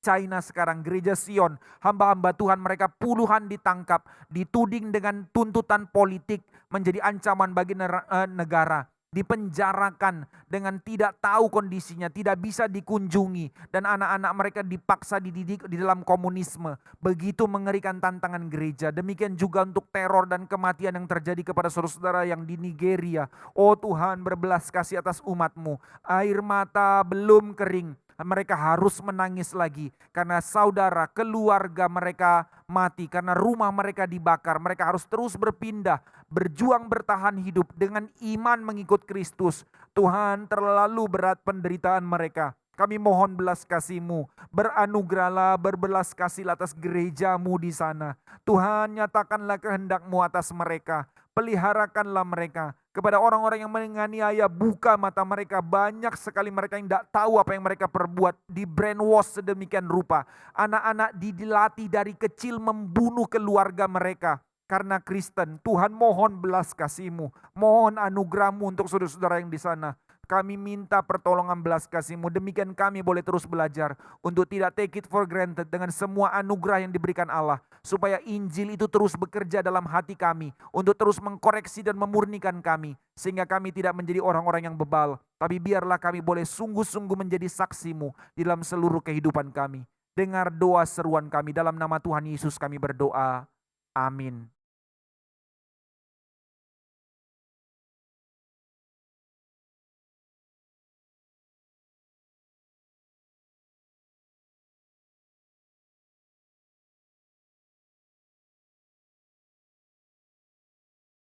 S1: China sekarang, gereja Sion, hamba-hamba Tuhan mereka puluhan ditangkap. Dituding dengan tuntutan politik menjadi ancaman bagi negara. dipenjarakan dengan tidak tahu kondisinya, tidak bisa dikunjungi, dan anak-anak mereka dipaksa dididik di dalam komunisme. Begitu mengerikan tantangan gereja. Demikian juga untuk teror dan kematian yang terjadi kepada saudara-saudara yang di Nigeria. Oh Tuhan, berbelas kasih atas umat-Mu. Air mata belum kering, mereka harus menangis lagi karena saudara, keluarga mereka mati, karena rumah mereka dibakar. Mereka harus terus berpindah, berjuang bertahan hidup dengan iman mengikut Kristus. Tuhan, terlalu berat penderitaan mereka. Kami mohon belas kasih-Mu, beranugerahlah, berbelas kasih atas gereja-Mu di sana. Tuhan, nyatakanlah kehendak-Mu atas mereka, peliharakanlah mereka. Kepada orang-orang yang menganiaya, buka mata mereka. Banyak sekali mereka yang tidak tahu apa yang mereka perbuat, di brainwash sedemikian rupa. Anak-anak dilatih dari kecil membunuh keluarga mereka karena Kristen. Tuhan, mohon belas kasih-Mu, mohon anugerah-Mu untuk saudara-saudara yang di sana. Kami minta pertolongan belas kasih-Mu. Demikian kami boleh terus belajar untuk tidak take it for granted dengan semua anugerah yang diberikan Allah. Supaya Injil itu terus bekerja dalam hati kami, untuk terus mengkoreksi dan memurnikan kami. Sehingga kami tidak menjadi orang-orang yang bebal. Tapi biarlah kami boleh sungguh-sungguh menjadi saksi-Mu di dalam seluruh kehidupan kami. Dengar doa seruan kami, dalam nama Tuhan Yesus kami berdoa. Amin.